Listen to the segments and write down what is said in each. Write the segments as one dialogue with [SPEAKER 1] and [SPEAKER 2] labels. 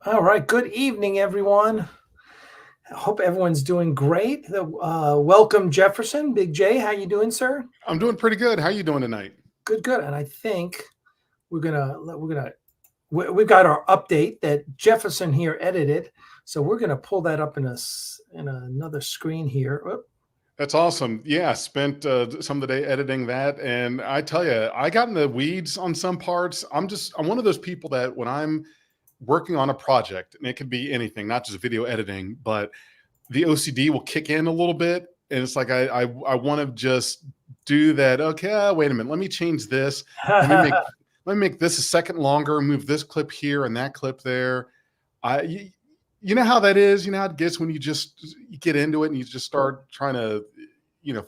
[SPEAKER 1] All right. Good evening, everyone. I hope everyone's doing great. Welcome, Jefferson. Big J, how you doing, sir?
[SPEAKER 2] I'm doing pretty good. How you doing tonight?
[SPEAKER 1] Good. And I think we've got our update that Jefferson here edited, so we're gonna pull that up in another screen here. Oop.
[SPEAKER 2] That's awesome. Yeah, I spent some of the day editing that, and I tell you, I got in the weeds on some parts. I'm one of those people that when I'm working on a project, and it could be anything, not just video editing, but the OCD will kick in a little bit, and it's like I want to just do that. Okay, wait a minute, let me change this. Let me make this a second longer. Move this clip here and that clip there. You know how that is. You know how it gets when you get into it and you just start trying to,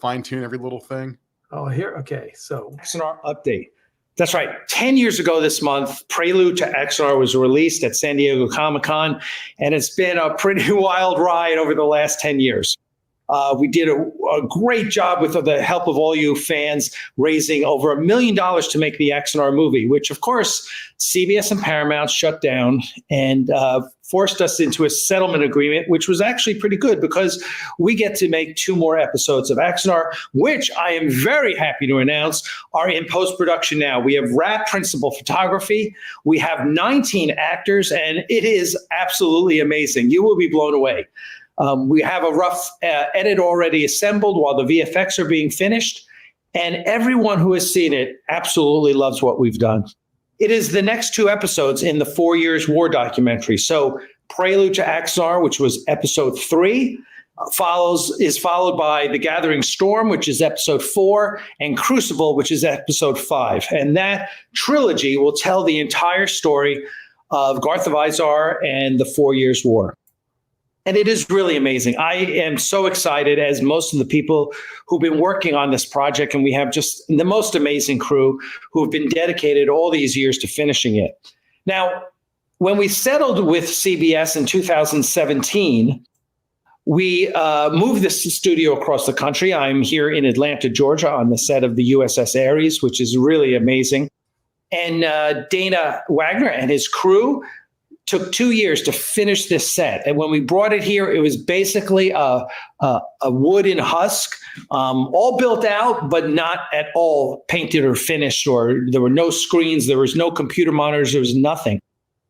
[SPEAKER 2] fine tune every little thing.
[SPEAKER 1] Oh, here. Okay, so
[SPEAKER 3] Axanar update. That's right. 10 years ago this month, Prelude to Axanar was released at San Diego Comic-Con, and it's been a pretty wild ride over the last 10 years. We did a great job with the help of all you fans, raising over $1 million to make the Axanar movie, which, of course, CBS and Paramount shut down and forced us into a settlement agreement, which was actually pretty good because we get to make 2 more episodes of Axanar, which I am very happy to announce are in post-production now. We have wrapped principal photography. We have 19 actors, and it is absolutely amazing. You will be blown away. We have a rough edit already assembled while the VFX are being finished, and everyone who has seen it absolutely loves what we've done. It is the next 2 episodes in the 4 Years War documentary. So Prelude to Axnar, which was episode 3, is followed by The Gathering Storm, which is episode 4, and Crucible, which is episode 5. And that trilogy will tell the entire story of Garth of Izar and the 4 Years War. And it is really amazing. I am so excited, as most of the people who've been working on this project, and we have just the most amazing crew who have been dedicated all these years to finishing it. Now, when we settled with CBS in 2017, we moved this studio across the country. I'm here in Atlanta, Georgia, on the set of the USS Ares, which is really amazing. And Dana Wagner and his crew took 2 years to finish this set. And when we brought it here, it was basically a wooden husk, all built out, but not at all painted or finished, or there were no screens, there was no computer monitors, there was nothing.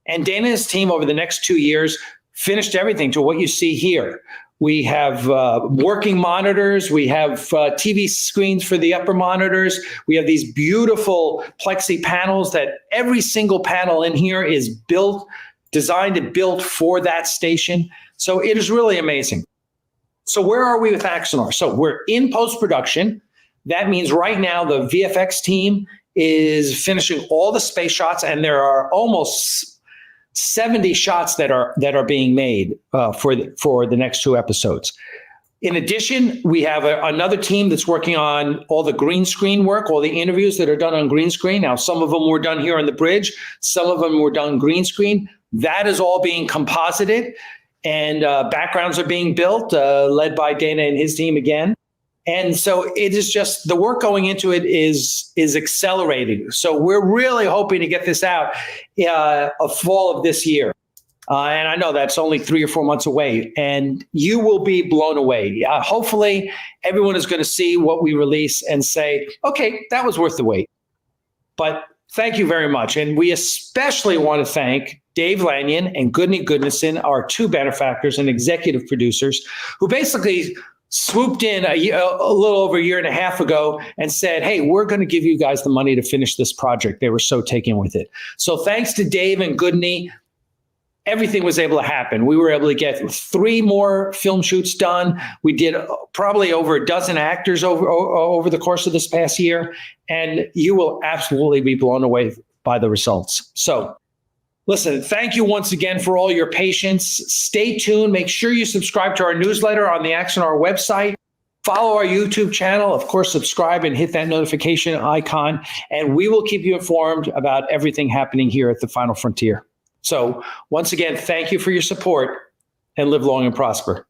[SPEAKER 3] And Dana and his team over the next 2 years finished everything to what you see here. We have working monitors. We have TV screens for the upper monitors. We have these beautiful plexi panels that every single panel in here is designed and built for that station. So it is really amazing. So where are we with Axanar? So we're in post-production. That means right now the VFX team is finishing all the space shots, and there are almost 70 shots that are being made for the next 2 episodes. In addition, we have another team that's working on all the green screen work, all the interviews that are done on green screen. Now, some of them were done here on the bridge. Some of them were done green screen. That is all being composited, and backgrounds are being built, led by Dana and his team again. And so it is just, the work going into it is accelerating. So we're really hoping to get this out a fall of this year. And I know that's only 3 or 4 months away, and you will be blown away. Hopefully everyone is going to see what we release and say, okay, that was worth the wait. But thank you very much. And we especially want to thank Dave Lanyon and Goodney Goodnesson, our 2 benefactors and executive producers, who basically swooped in a little over a year and a half ago and said, hey, we're going to give you guys the money to finish this project. They were so taken with it. So thanks to Dave and Goodney, everything was able to happen. We were able to get 3 more film shoots done. We did probably over a dozen actors over the course of this past year, and you will absolutely be blown away by the results. So listen, thank you once again for all your patience. Stay tuned. Make sure you subscribe to our newsletter on the Axanar website. Follow our YouTube channel. Of course, subscribe and hit that notification icon, and we will keep you informed about everything happening here at the Final Frontier. So once again, thank you for your support, and live long and prosper.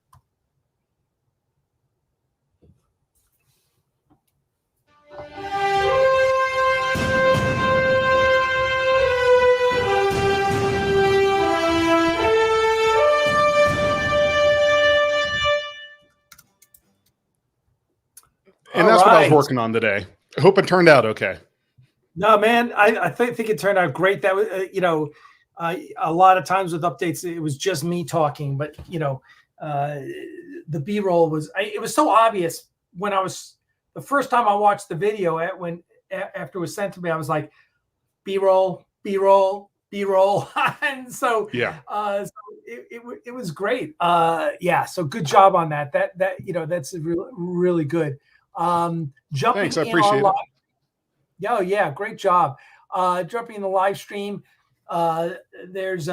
[SPEAKER 2] And
[SPEAKER 1] All
[SPEAKER 2] that's what I was
[SPEAKER 1] right.
[SPEAKER 2] working on today. I hope it turned out okay.
[SPEAKER 1] No, man, I think it turned out great. That was, a lot of times with updates, it was just me talking, but the B-roll it was so obvious when the first time I watched the video after it was sent to me, I was like, B-roll, B-roll, B-roll. And so,
[SPEAKER 2] Yeah.
[SPEAKER 1] so it was great. So good job on that. That's really good. Jumping
[SPEAKER 2] Thanks. I
[SPEAKER 1] in
[SPEAKER 2] appreciate
[SPEAKER 1] our
[SPEAKER 2] it.
[SPEAKER 1] yeah, great job. Jumping in the live stream. There's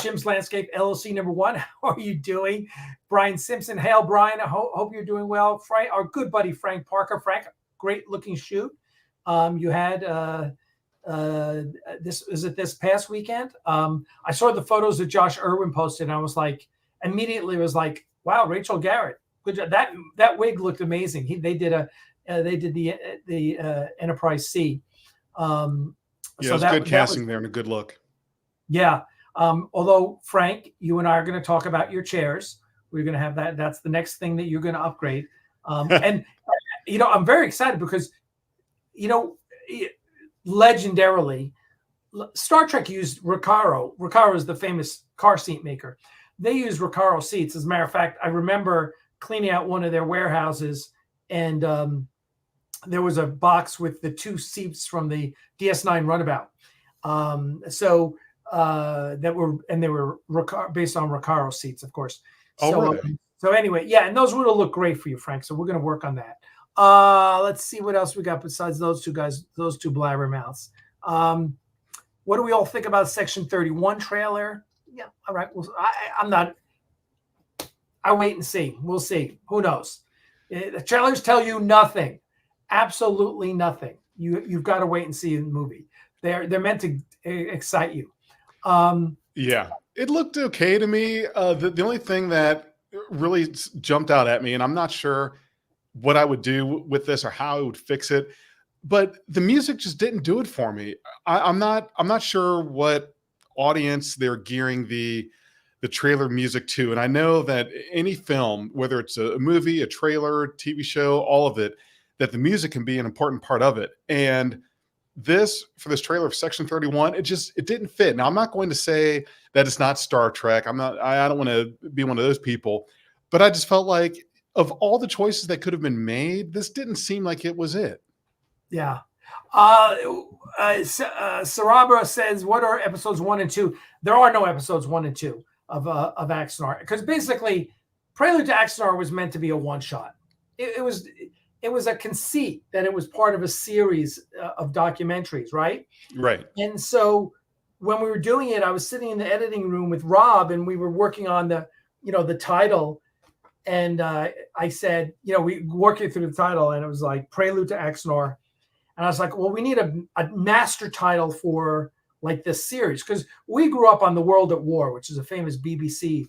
[SPEAKER 1] Jim's Landscape LLC #1. How are you doing? Brian Simpson. Hail, Brian. I hope you're doing well. Frank, our good buddy Frank Parker. Frank, great looking shoot. You had this past weekend? I saw the photos that Josh Irwin posted, and I was like, immediately was like, wow, Rachel Garrett. Good job. That wig looked amazing. They did the Enterprise C.
[SPEAKER 2] Yeah, it was good casting there and a good look.
[SPEAKER 1] Yeah. Although, Frank, you and I are going to talk about your chairs. We're going to have that. That's the next thing that you're going to upgrade. And, I'm very excited because, legendarily, Star Trek used Recaro. Recaro is the famous car seat maker. They use Recaro seats. As a matter of fact, I remember cleaning out one of their warehouses, and there was a box with the 2 seats from the DS9 Runabout. They were based on Recaro seats, of course. So anyway, yeah, and those would have looked great for you, Frank. So we're going to work on that. Let's see what else we got besides those two guys, those two blabbermouths. What do we all think about Section 31 trailer? Yeah, all right. Well, I wait and see. We'll see. Who knows? The trailers tell you nothing. Absolutely nothing. You've got to wait and see the movie. They're meant to excite you.
[SPEAKER 2] Yeah, it looked okay to me. The only thing that really jumped out at me, and I'm not sure what I would do with this or how I would fix it, but the music just didn't do it for me. I'm not sure what audience they're gearing the trailer music to. And I know that any film, whether it's a movie, a trailer, TV show, all of it, that the music can be an important part of it. And for this trailer of Section 31, it didn't fit. Now, I'm not going to say that it's not Star Trek. I don't want to be one of those people, but I just felt like of all the choices that could have been made, this didn't seem like it was it.
[SPEAKER 1] Yeah. Sarabra says, what are episodes 1 and 2? There are no episodes 1 and 2 of Axnar, because basically Prelude to Axnar was meant to be a one-shot. It was a conceit that it was part of a series of documentaries, right?
[SPEAKER 2] Right.
[SPEAKER 1] And so when we were doing it, I was sitting in the editing room with Rob, and we were working on the title. And I said, we working through the title, and it was like Prelude to Axnar. And I was like, well, we need a master title for like this series, because we grew up on The World at War, which is a famous BBC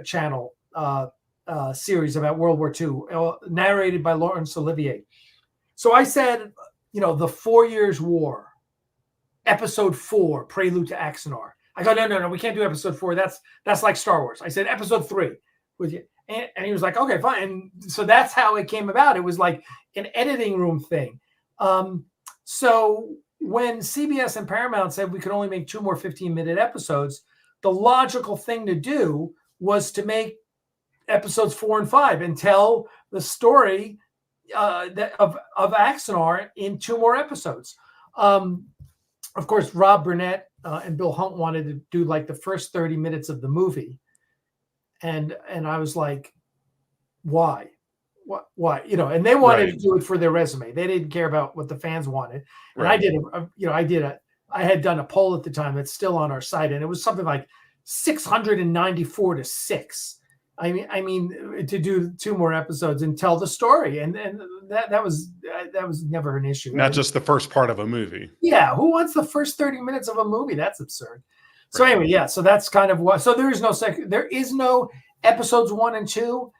[SPEAKER 1] channel series about World War II, narrated by Laurence Olivier. So I said, the 4 Years' War, episode 4, Prelude to Axanar. I go, no, we can't do episode 4. That's like Star Wars. I said episode 3 with you. And he was like, okay, fine. And so that's how it came about. It was like an editing room thing. So when CBS and Paramount said we could only make 2 more 15-minute episodes, the logical thing to do was to make episodes 4 and 5 and tell the story of Axanar in 2 more episodes. Of course, Rob Burnett and Bill Hunt wanted to do like the first 30 minutes of the movie. And I was like, why? Why? And they wanted to do it for their resume. They didn't care about what the fans wanted. And I had done a poll at the time that's still on our site, and it was something like 694 to 6. I mean, to do 2 more episodes and tell the story, and that was never an issue.
[SPEAKER 2] Not just the first part of a movie.
[SPEAKER 1] Yeah, who wants the first 30 minutes of a movie? That's absurd. So anyway, yeah. So that's kind of what. So there is no episodes 1 and 2.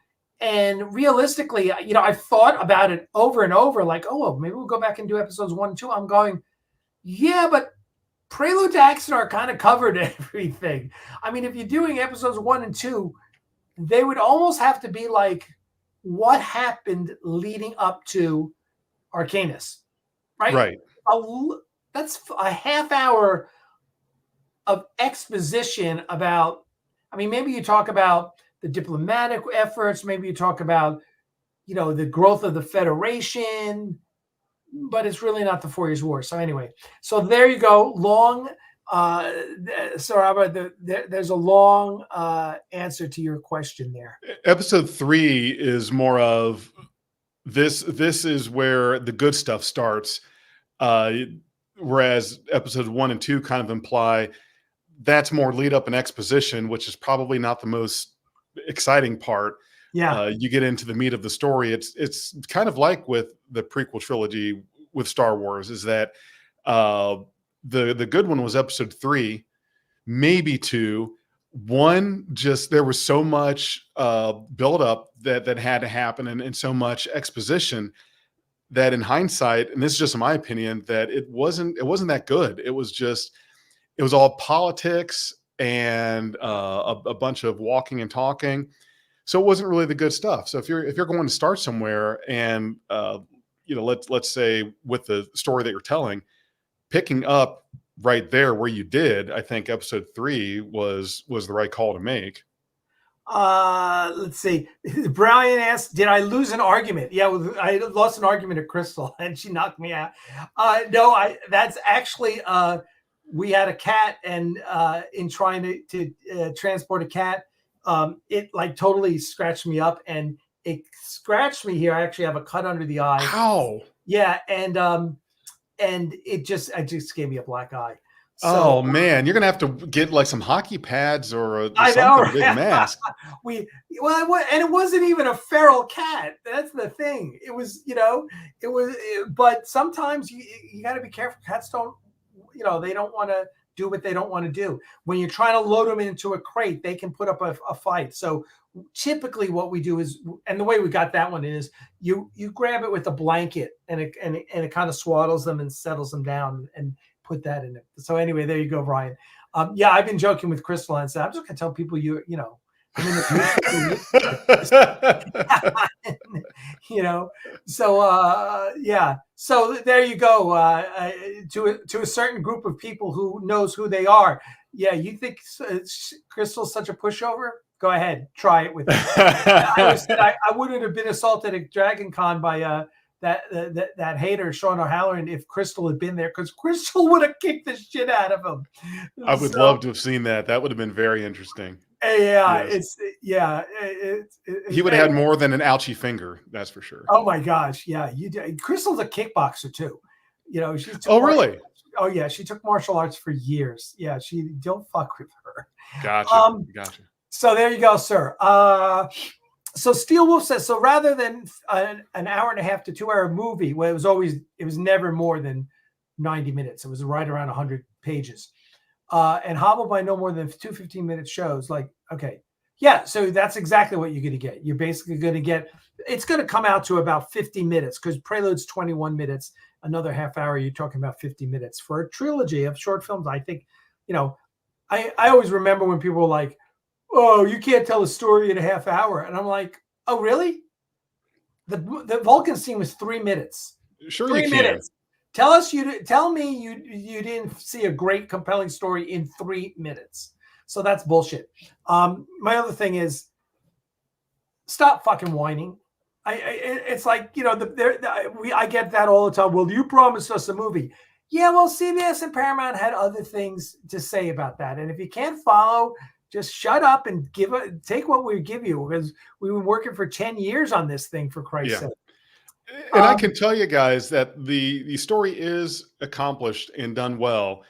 [SPEAKER 1] And realistically, I thought about it over and over, like, oh, well, maybe we'll go back and do episodes 1 and 2. I'm going, yeah, but Prelude to Axanar kind of covered everything. I mean, if you're doing episodes 1 and 2, they would almost have to be like what happened leading up to Arcanus, right?
[SPEAKER 2] Right.
[SPEAKER 1] That's a half hour of exposition about, I mean, maybe you talk about the diplomatic efforts, maybe you talk about, the growth of the Federation, but it's really not the 4 Years' War. So anyway, so there you go. Long, so Robert, there's a long answer to your question there.
[SPEAKER 2] Episode 3 is more of this. This is where the good stuff starts. Whereas episodes 1 and 2 kind of imply that's more lead up and exposition, which is probably not the most exciting part.
[SPEAKER 1] Yeah.
[SPEAKER 2] You get into the meat of the story. It's kind of like with the prequel trilogy with Star Wars, is that the good one was episode 3, maybe 2. 1, just there was so much build up that had to happen, and so much exposition that in hindsight, and this is just my opinion, that it wasn't that good. It was all politics and a bunch of walking and talking. So it wasn't really the good stuff. So if you're going to start somewhere and let's say with the story that you're telling, picking up right there where you did, I think episode 3 was the right call to make.
[SPEAKER 1] Let's see. Brian asked, did I lose an argument? Yeah, I lost an argument at Crystal and she knocked me out. No, that's actually, we had a cat, and in trying to transport a cat, it like totally scratched me up, and it scratched me here. I actually have a cut under the eye.
[SPEAKER 2] Ow.
[SPEAKER 1] Yeah. And it just gave me a black eye. So,
[SPEAKER 2] oh man, you're gonna have to get like some hockey pads or a big mask.
[SPEAKER 1] And it wasn't even a feral cat. That's the thing. It was, but sometimes you got to be careful. Cats don't, they don't want to do what they don't want to do. When you're trying to load them into a crate, they can put up a fight. So typically what we do is, and the way we got that one is you grab it with a blanket and it kind of swaddles them and settles them down and put that in it. So anyway, there you go, Brian. Yeah, I've been joking with Crystal and said, I'm just gonna tell people I'm in the so yeah. So there you go. To a certain group of people who knows who they are. Yeah, you think Crystal's such a pushover? Go ahead, try it with me. I wouldn't have been assaulted at Dragon Con by that hater Sean O'Halloran if Crystal had been there, because Crystal would have kicked the shit out of him.
[SPEAKER 2] I would love to have seen that. That would have been very interesting.
[SPEAKER 1] Yeah,
[SPEAKER 2] yes.
[SPEAKER 1] He
[SPEAKER 2] would have had more than an ouchie finger, that's for sure.
[SPEAKER 1] Oh my gosh, yeah, you do. Crystal's a kickboxer too. She took
[SPEAKER 2] really?
[SPEAKER 1] Oh yeah, she took martial arts for years. Yeah, don't fuck with her.
[SPEAKER 2] Gotcha.
[SPEAKER 1] So there you go, sir. So Steel Wolf says, so rather than an hour and a half to 2 hour movie, well, it was never more than 90 minutes. It was right around 100 pages. And hobbled by no more than 2 15-minute shows. Like, okay. Yeah, so that's exactly what you're going to get. You're basically going to get, it's going to come out to about 50 minutes, because Prelude's 21 minutes, another half hour, you're talking about 50 minutes. For a trilogy of short films, I think, I always remember when people were like, oh, you can't tell a story in a half hour. And I'm like, oh, really? The Vulcan scene was 3 minutes.
[SPEAKER 2] Sure,
[SPEAKER 1] 3
[SPEAKER 2] you
[SPEAKER 1] minutes. Tell me you didn't see a great, compelling story in 3 minutes. So that's bullshit. My other thing is, stop fucking whining. It's like, I get that all the time. Well, you promised us a movie. Yeah, well, CBS and Paramount had other things to say about that. And if you can't follow, just shut up and take what we give you, because we've been working for 10 years on this thing, for Christ's sake.
[SPEAKER 2] And I can tell you guys that the story is accomplished and done well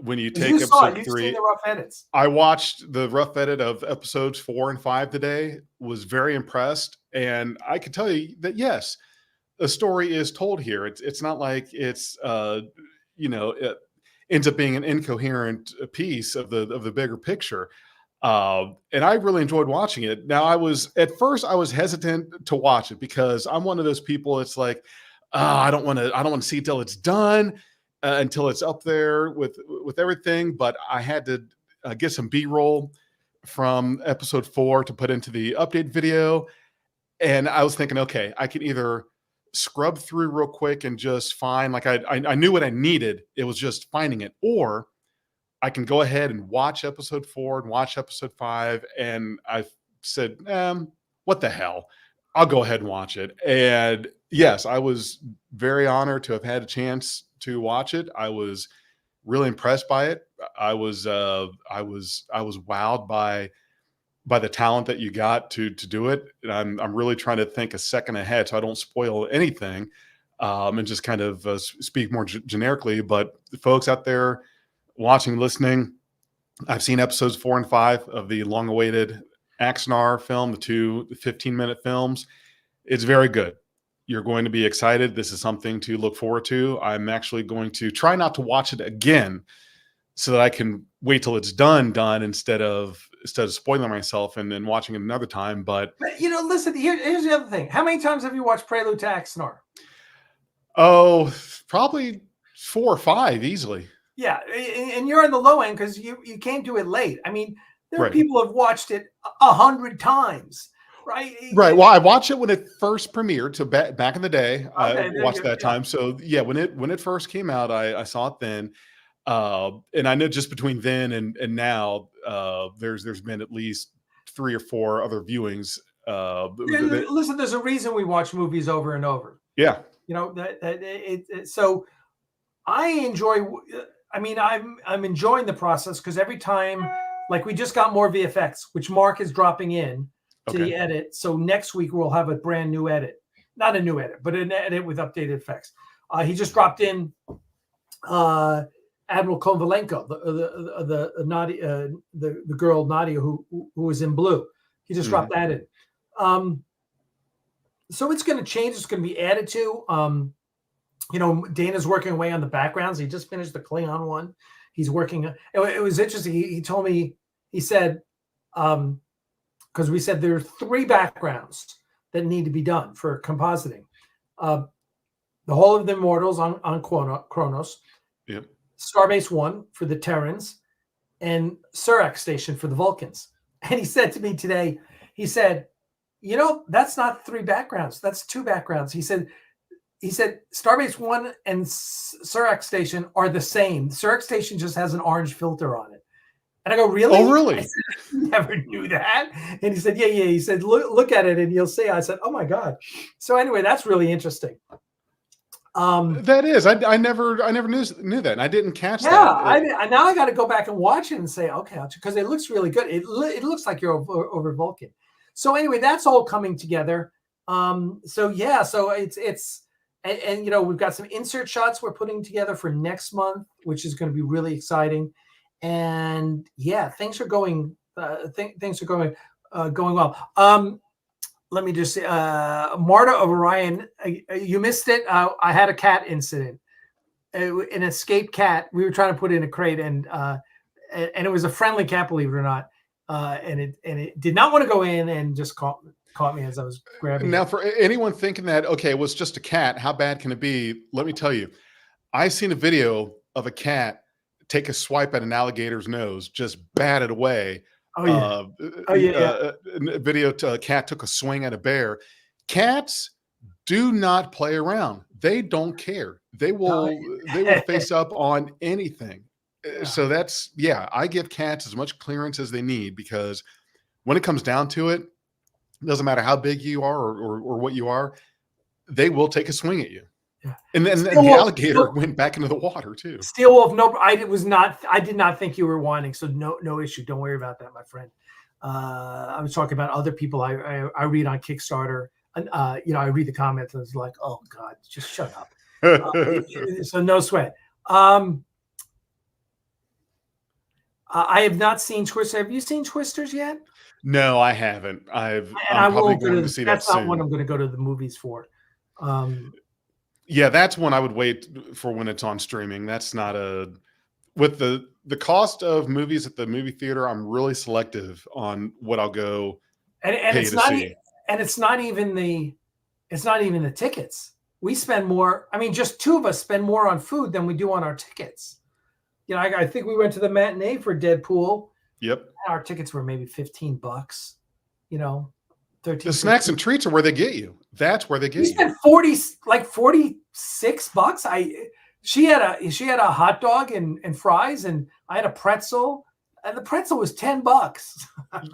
[SPEAKER 2] when you take episode 3.
[SPEAKER 1] Seen the rough edits.
[SPEAKER 2] I watched the rough edit of episodes 4 and 5 today, was very impressed. And I can tell you that, yes, a story is told here. It's not like it's, it ends up being an incoherent piece of the bigger picture. And I really enjoyed watching it. Now, at first I was hesitant to watch it, because I'm one of those people. It's like, I don't want to see it till it's done, until it's up there with everything. But I had to get some B-roll from episode 4 to put into the update video. And I was thinking, okay, I can either scrub through real quick and just find, like, I knew what I needed. It was just finding it. Or I can go ahead and watch episode 4 and watch episode 5. And I said, what the hell? I'll go ahead and watch it. And yes, I was very honored to have had a chance to watch it. I was really impressed by it. I was wowed by the talent that you got to do it. And I'm really trying to think a second ahead so I don't spoil anything, and just kind of speak more generically. But the folks out there watching, listening, I've seen episodes 4 and 5 of the long-awaited Axnar film, the 2 15-minute films. It's very good. You're going to be excited. This is something to look forward to. I'm actually going to try not to watch it again so that I can wait till it's done instead of spoiling myself and then watching it another time. But
[SPEAKER 1] listen, here's the other thing. How many times have you watched Prelude to Axnar?
[SPEAKER 2] Oh, probably 4 or 5 easily.
[SPEAKER 1] Yeah, and you're on the low end because you came to it late. I mean, there are
[SPEAKER 2] Right.
[SPEAKER 1] people who have watched it 100 times, right?
[SPEAKER 2] Right. Well, I watched it when it first premiered. So back in the day, I
[SPEAKER 1] there
[SPEAKER 2] watched
[SPEAKER 1] you go.
[SPEAKER 2] that time. So yeah, when it first came out, I saw it then. And I know just between then and now, there's been at least 3 or 4 other viewings.
[SPEAKER 1] Listen, there's a reason we watch movies over and over.
[SPEAKER 2] Yeah.
[SPEAKER 1] So I enjoy. I mean, I'm enjoying the process because every time, like, we just got more VFX, which Mark is dropping in to the edit. So next week we'll have a brand new edit, not a new edit, but an edit with updated effects. He just dropped in Admiral Kovalenko, the girl Nadia who was in Blue. He just dropped that in. So it's going to change. It's going to be added to. Dana's working away on the backgrounds. He just finished the Klingon one. He's working. It was interesting. He told me, he said, because we said there are 3 backgrounds that need to be done for compositing. The Hall of the Immortals on Kronos.
[SPEAKER 2] Yep.
[SPEAKER 1] Starbase 1 for the Terrans, and Surak Station for the Vulcans. And he said to me today, he said, that's not 3 backgrounds. That's 2 backgrounds. He said Starbase 1 and Surak Station are the same. Surak Station just has an orange filter on it. And I go, really?
[SPEAKER 2] Oh, really?
[SPEAKER 1] I said, I never knew that. And he said, yeah. He said, look at it and you'll see. I said, oh my God. So anyway, that's really interesting.
[SPEAKER 2] That is, I never knew that, and I didn't catch that.
[SPEAKER 1] Yeah, now I got to go back and watch it and say, okay, because it looks really good. It looks like you're over Vulcan. So anyway, that's all coming together. So it's we've got some insert shots we're putting together for next month, which is going to be really exciting. And yeah, things are going going well. Let me just say, Marta of Orion, you missed it. I had a cat incident, an escaped cat. We were trying to put it in a crate, and it was a friendly cat, believe it or not. And it did not want to go in, and just caught me as I was grabbing.
[SPEAKER 2] Now,
[SPEAKER 1] it.
[SPEAKER 2] for anyone thinking that, okay, it was just a cat, how bad can it be? Let me tell you, I've seen a video of a cat take a swipe at an alligator's nose, just bat it away. Video to a cat took a swing at a bear. Cats do not play around. They don't care. They will face up on anything. So that's, I give cats as much clearance as they need, because when it comes down to it, it doesn't matter how big you are or what you are, they will take a swing at you.
[SPEAKER 1] Yeah.
[SPEAKER 2] And then the alligator went back into the water too.
[SPEAKER 1] Steel Wolf, no, I did not think you were whining, so no issue. Don't worry about that, my friend. I was talking about other people I read on Kickstarter, and I read the comments and it's like, oh God, just shut up. So no sweat. I have not seen Twister. Have you seen Twisters yet?
[SPEAKER 2] No, I haven't. I'm probably going to see that soon.
[SPEAKER 1] That's not what I'm going to go to the movies for.
[SPEAKER 2] Yeah, that's one I would wait for when it's on streaming. That's not with the cost of movies at the movie theater. I'm really selective on what I'll go
[SPEAKER 1] and
[SPEAKER 2] pay
[SPEAKER 1] it's
[SPEAKER 2] to
[SPEAKER 1] not
[SPEAKER 2] see.
[SPEAKER 1] And it's not even the tickets. We spend more. I mean, just 2 of us spend more on food than we do on our tickets. I think we went to the matinee for Deadpool.
[SPEAKER 2] Yep.
[SPEAKER 1] Our tickets were maybe $15.
[SPEAKER 2] The snacks and treats are where they get you. That's where they get
[SPEAKER 1] You
[SPEAKER 2] you.
[SPEAKER 1] spent $46. She had a hot dog and fries, and I had a pretzel, and the pretzel was $10.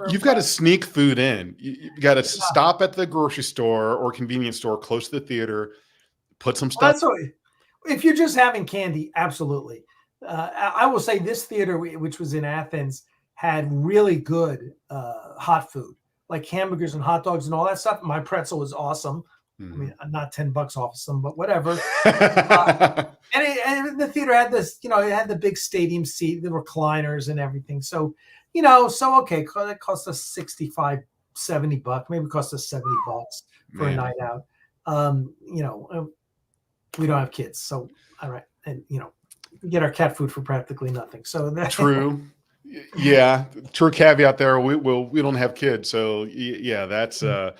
[SPEAKER 2] You've got to sneak food in. You've got to stop at the grocery store or convenience store close to the theater, put some stuff.
[SPEAKER 1] If you're just having candy, absolutely. I will say this theater, which was in Athens, had really good hot food, like hamburgers and hot dogs and all that stuff. My pretzel was awesome. I mean, not $10 off some, but whatever. And the theater had this, it had the big stadium seat, the recliners and everything. So, okay, it cost us $65, $70, maybe it cost us $70 for a night out. We don't have kids, so all right, and we get our cat food for practically nothing. So that's
[SPEAKER 2] true. Yeah, true caveat there. We don't have kids, so yeah, that's not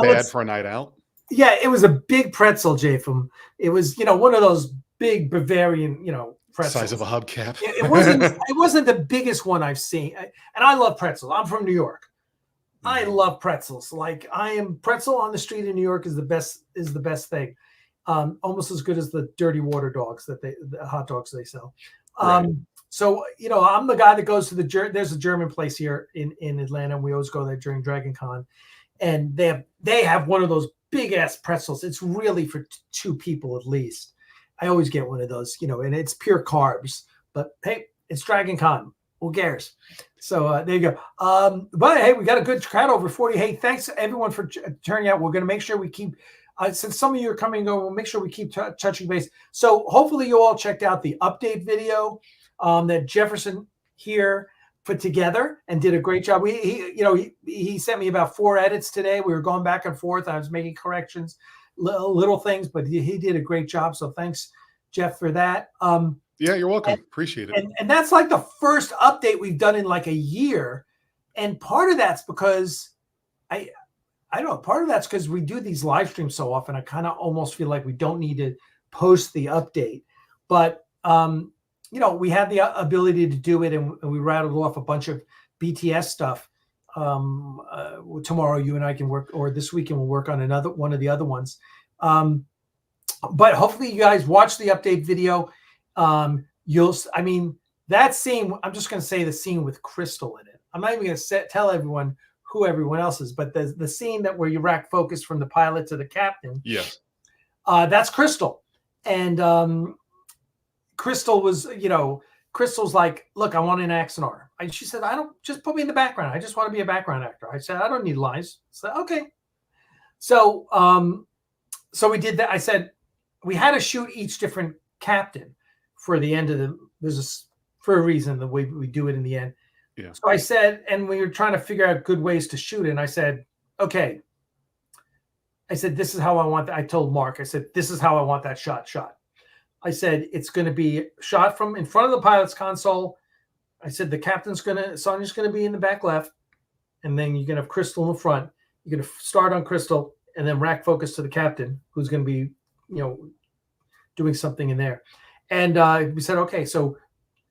[SPEAKER 2] bad for a night out.
[SPEAKER 1] Yeah, it was a big pretzel, Japham. It was one of those big Bavarian pretzels,
[SPEAKER 2] size of a hubcap.
[SPEAKER 1] It wasn't the biggest one I've seen, and I love pretzels. I'm from New York. I love pretzels. Like pretzel on the street in New York is the best thing. Almost as good as the dirty water dogs the hot dogs they sell.
[SPEAKER 2] Right.
[SPEAKER 1] So, I'm the guy that goes to there's a German place here in Atlanta, and we always go there during Dragon Con, and they have one of those big ass pretzels. It's really for two people at least. I always get one of those, and it's pure carbs, but hey, it's Dragon Con. Who cares? So there you go. But hey, we got a good crowd, over 40. Hey, thanks everyone for turning out. We're going to make sure we keep, since some of you are coming and going, we'll make sure we keep touching base. So hopefully you all checked out the update video that Jefferson here put together and did a great job. He sent me about 4 edits today. We were going back and forth. I was making corrections, little things, but he did a great job. So thanks, Jeff, for that.
[SPEAKER 2] Yeah, you're welcome. Appreciate it.
[SPEAKER 1] And that's like the first update we've done in like a year. And part of that's because I don't know, part of that's because we do these live streams so often. I kind of almost feel like we don't need to post the update. But we had the ability to do it, and we rattled off a bunch of BTS stuff. Tomorrow you and I can work, or this weekend we'll work on another one of the other ones. But hopefully you guys watch the update video. That scene, I'm just going to say the scene with Crystal in it. I'm not even going to tell everyone who everyone else is, but the scene where you rack focus from the pilot to the captain.
[SPEAKER 2] Yes.
[SPEAKER 1] That's Crystal. And Crystal was, Crystal's like, look, I want an Axanar. And she said, just put me in the background. I just want to be a background actor. I said, I don't need lines. So, okay. So, we did that. I said, we had to shoot each different captain for the end of for a reason, the way we do it in the end.
[SPEAKER 2] Yeah.
[SPEAKER 1] So I said, and we were trying to figure out good ways to shoot it. And I said, okay. I said, this is how I want that. I told Mark, I said, this is how I want that shot. I said, it's going to be shot from in front of the pilot's console. I said, the captain's Sonya's going to be in the back left. And then you're going to have Crystal in the front. You're going to start on Crystal and then rack focus to the captain, who's going to be, doing something in there. And we said, okay,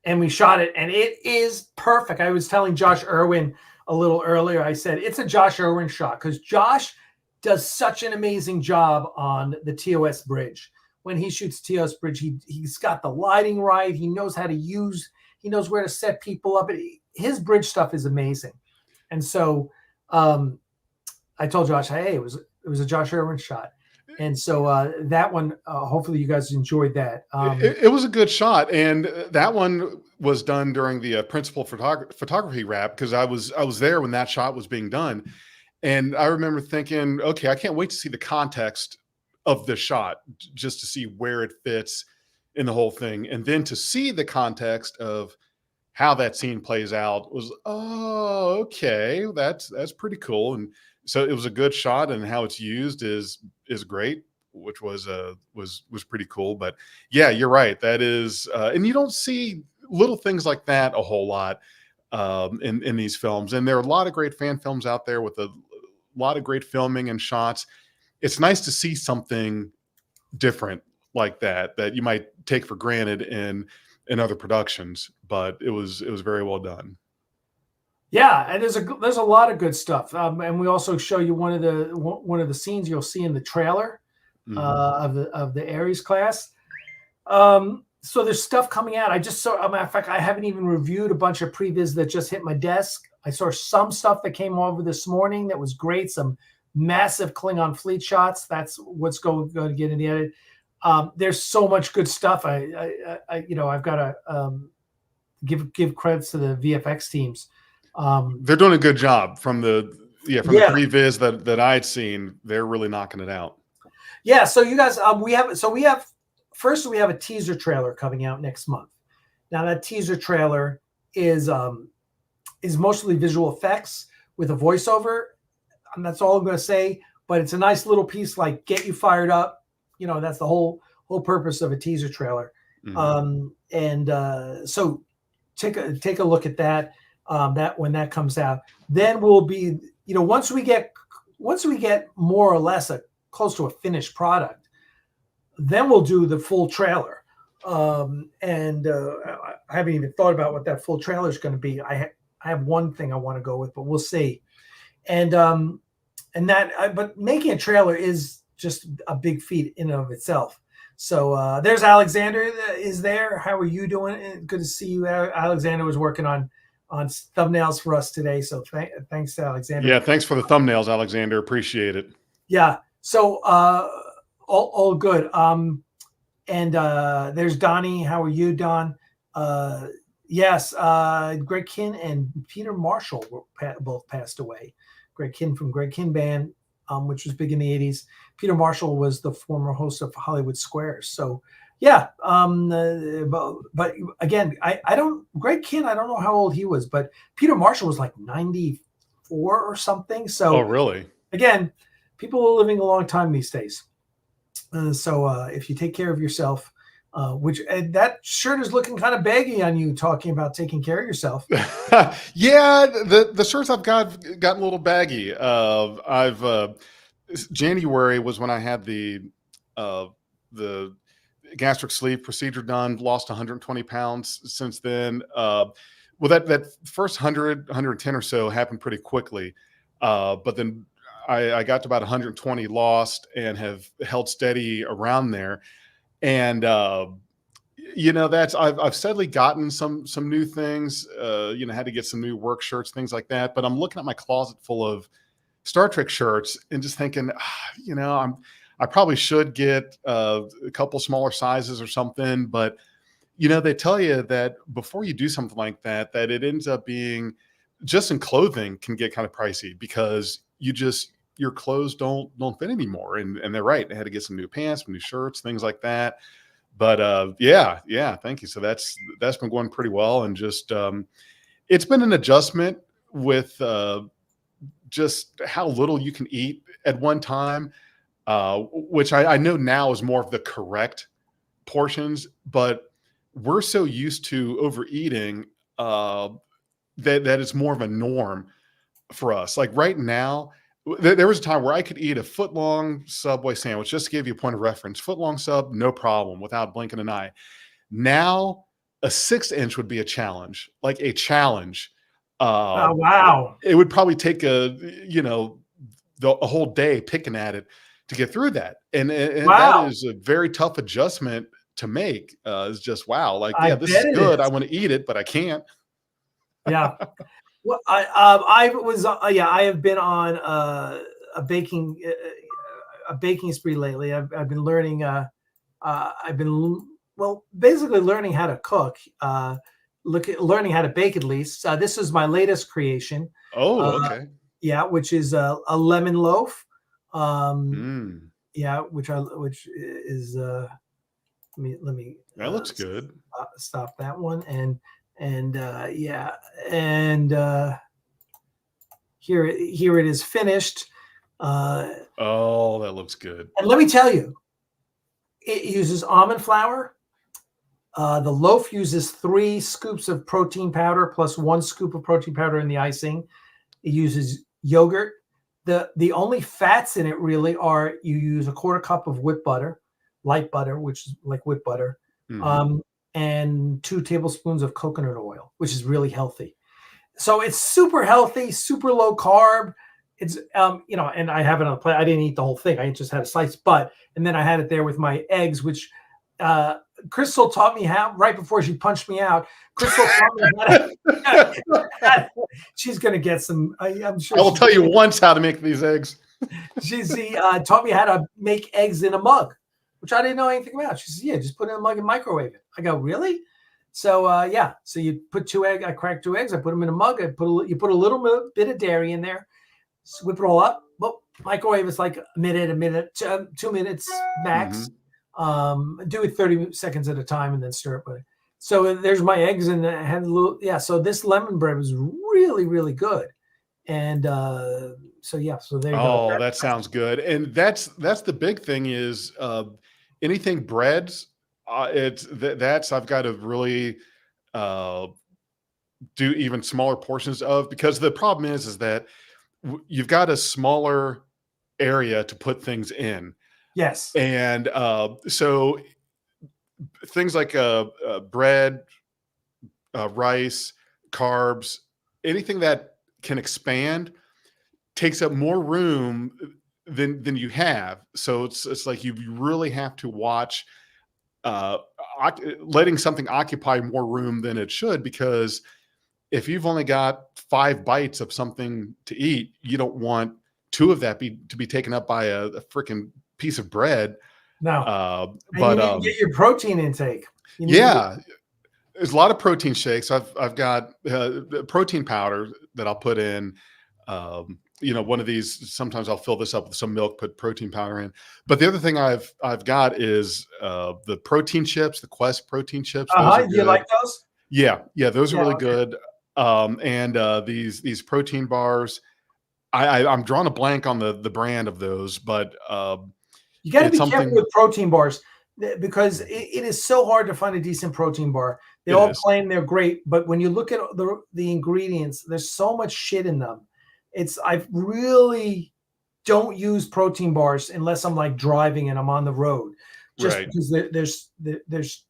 [SPEAKER 1] and we shot it, and it is perfect. I was telling Josh Irwin a little earlier, I said, it's a Josh Irwin shot, because Josh does such an amazing job on the TOS bridge. When he shoots TOS bridge, he's got the lighting right. He knows how to he knows where to set people up. His bridge stuff is amazing. And so I told Josh, hey, it was a Josh Irwin shot. And so that one, hopefully you guys enjoyed that.
[SPEAKER 2] It was a good shot. And that one was done during the principal photography wrap, because I was there when that shot was being done. And I remember thinking, okay, I can't wait to see the context of the shot, just to see where it fits in the whole thing. And then to see the context of how that scene plays out was, oh, okay, that's pretty cool. And so it was a good shot, and how it's used is great, which was pretty cool. But yeah, you're right. That is, and you don't see little things like that a whole lot in these films. And there are a lot of great fan films out there with a lot of great filming and shots. It's nice to see something different like that you might take for granted in other productions, but it was very well done.
[SPEAKER 1] Yeah, and there's a lot of good stuff, and we also show you one of the scenes you'll see in the trailer of the Ares class. So there's stuff coming out. I just saw, a matter of fact, I haven't even reviewed a bunch of previs that just hit my desk. I saw some stuff that came over this morning that was great. Some massive Klingon fleet shots. That's what's going to get in the edit. There's so much good stuff. I've got to give credits to the VFX teams.
[SPEAKER 2] They're doing a good job from the previs that I had seen. They're really knocking it out.
[SPEAKER 1] Yeah. So you guys, we have a teaser trailer coming out next month. Now that teaser trailer is mostly visual effects with a voiceover, and that's all I'm going to say. But it's a nice little piece, like get you fired up. That's the whole purpose of a teaser trailer. So take a look at that. That when that comes out, then we'll be, once we get more or less close to a finished product, then we'll do the full trailer. I haven't even thought about what that full trailer is going to be. I have one thing I want to go with, but we'll see. But making a trailer is just a big feat in and of itself. So there's Alexander is there. How are you doing? Good to see you. Alexander was working on thumbnails for us today. So thanks to Alexander.
[SPEAKER 2] Yeah. Thanks for the thumbnails, Alexander. Appreciate it.
[SPEAKER 1] Yeah. So, all good. There's Donnie. How are you, Don? Yes. Greg Kinn and Peter Marshall both passed away. Greg Kinn from Greg Kinn Band, which was big in the 80s. Peter Marshall was the former host of Hollywood Squares. So, yeah. But again, Greg Kinn, I don't know how old he was, but Peter Marshall was like 94 or something. So,
[SPEAKER 2] oh, really?
[SPEAKER 1] Again, people are living a long time these days. So if you take care of yourself, that shirt is looking kind of baggy on you, talking about taking care of yourself.
[SPEAKER 2] Yeah, the shirts I've gotten a little baggy. January was when I had the gastric sleeve procedure done, lost 120 pounds since then. Well, that first 100, 110 or so happened pretty quickly. But then I got to about 120 lost and have held steady around there. And, I've steadily gotten some new things, had to get some new work shirts, things like that. But I'm looking at my closet full of Star Trek shirts and just thinking, I probably should get a couple smaller sizes or something. But, they tell you that before you do something like that, that it ends up being just in clothing can get kind of pricey because your clothes don't fit anymore. And they're right. I had to get some new pants, some new shirts, things like that. But yeah, thank you. So that's been going pretty well. And just it's been an adjustment with just how little you can eat at one time, which I know now is more of the correct portions, but we're so used to overeating that it's more of a norm for us. Like right now, there was a time where I could eat a foot-long Subway sandwich, just to give you a point of reference. Foot-long sub, no problem, without blinking an eye. Now, a 6-inch would be a challenge, like a challenge.
[SPEAKER 1] Oh, wow.
[SPEAKER 2] It would probably take a whole day picking at it to get through that. And
[SPEAKER 1] Wow.
[SPEAKER 2] That is a very tough adjustment to make. It's just, wow. Like,
[SPEAKER 1] I
[SPEAKER 2] yeah, this
[SPEAKER 1] bet
[SPEAKER 2] is
[SPEAKER 1] it
[SPEAKER 2] good.
[SPEAKER 1] is.
[SPEAKER 2] I want to eat it, but I can't.
[SPEAKER 1] Yeah. Well, I have been on a baking spree lately. I've been learning. Basically learning how to cook. Learning how to bake at least. This is my latest creation.
[SPEAKER 2] Oh, okay.
[SPEAKER 1] Yeah, which is a lemon loaf. Yeah, which is let me.
[SPEAKER 2] That looks good.
[SPEAKER 1] Stop that one here it is finished.
[SPEAKER 2] Oh, that looks good.
[SPEAKER 1] And let me tell you, it uses almond flour. The loaf uses 3 scoops of protein powder plus 1 scoop of protein powder in the icing. It uses yogurt. The only fats in it really are you use a 1/4 cup of whipped butter, light butter, which is like whipped butter, and 2 tablespoons of coconut oil, which is really healthy. So it's super healthy, super low carb. It's and I have it on the plate. I didn't eat the whole thing. I just had a slice, and then I had it there with my eggs, which Crystal taught me how right before she punched me out. Crystal taught me how to, she's gonna get some. I'm sure
[SPEAKER 2] I will tell you once how to make these eggs.
[SPEAKER 1] She taught me how to make eggs in a mug, which I didn't know anything about. She says, "Yeah, just put it in a mug and microwave it." I go, "Really?" So so you put 2 eggs. I cracked 2 eggs. I put them in a mug. You put a little bit of dairy in there. Whip it all up. Well, microwave is like a minute, 2 minutes max. Do it 30 seconds at a time and then stir it. So there's my eggs, and I had a little, So this lemon bread was really, really good. And so there you go.
[SPEAKER 2] Oh, that sounds good. And that's the big thing is anything breads. That's I've got to really do even smaller portions of, because the problem is that you've got a smaller area to put things in.
[SPEAKER 1] Yes.
[SPEAKER 2] And so things like bread, rice, carbs, anything that can expand takes up more room than you have. So it's like you really have to watch letting something occupy more room than it should, because if you've only got 5 bites of something to eat, you don't want 2 of that to be taken up by a freaking piece of bread.
[SPEAKER 1] No,
[SPEAKER 2] but
[SPEAKER 1] you need to get your protein intake.
[SPEAKER 2] There's a lot of protein shakes. I've got protein powder that I'll put in. One of these. Sometimes I'll fill this up with some milk, put protein powder in. But the other thing I've got is the protein chips, the Quest protein chips.
[SPEAKER 1] Do you like those?
[SPEAKER 2] Yeah, those are really good. And these protein bars, I'm drawing a blank on the brand of those, but
[SPEAKER 1] you got to be careful with protein bars, because it is so hard to find a decent protein bar. They all claim they're great, but when you look at the ingredients, there's so much shit in them. I really don't use protein bars unless I'm like driving and I'm on the road, just because there's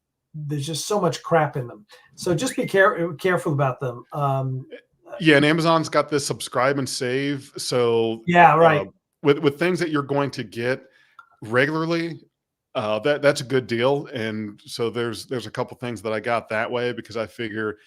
[SPEAKER 1] just so much crap in them. So just be careful about them.
[SPEAKER 2] And Amazon's got this subscribe and save. So with things that you're going to get regularly, that's a good deal. And so there's a couple things that I got that way, because I figure,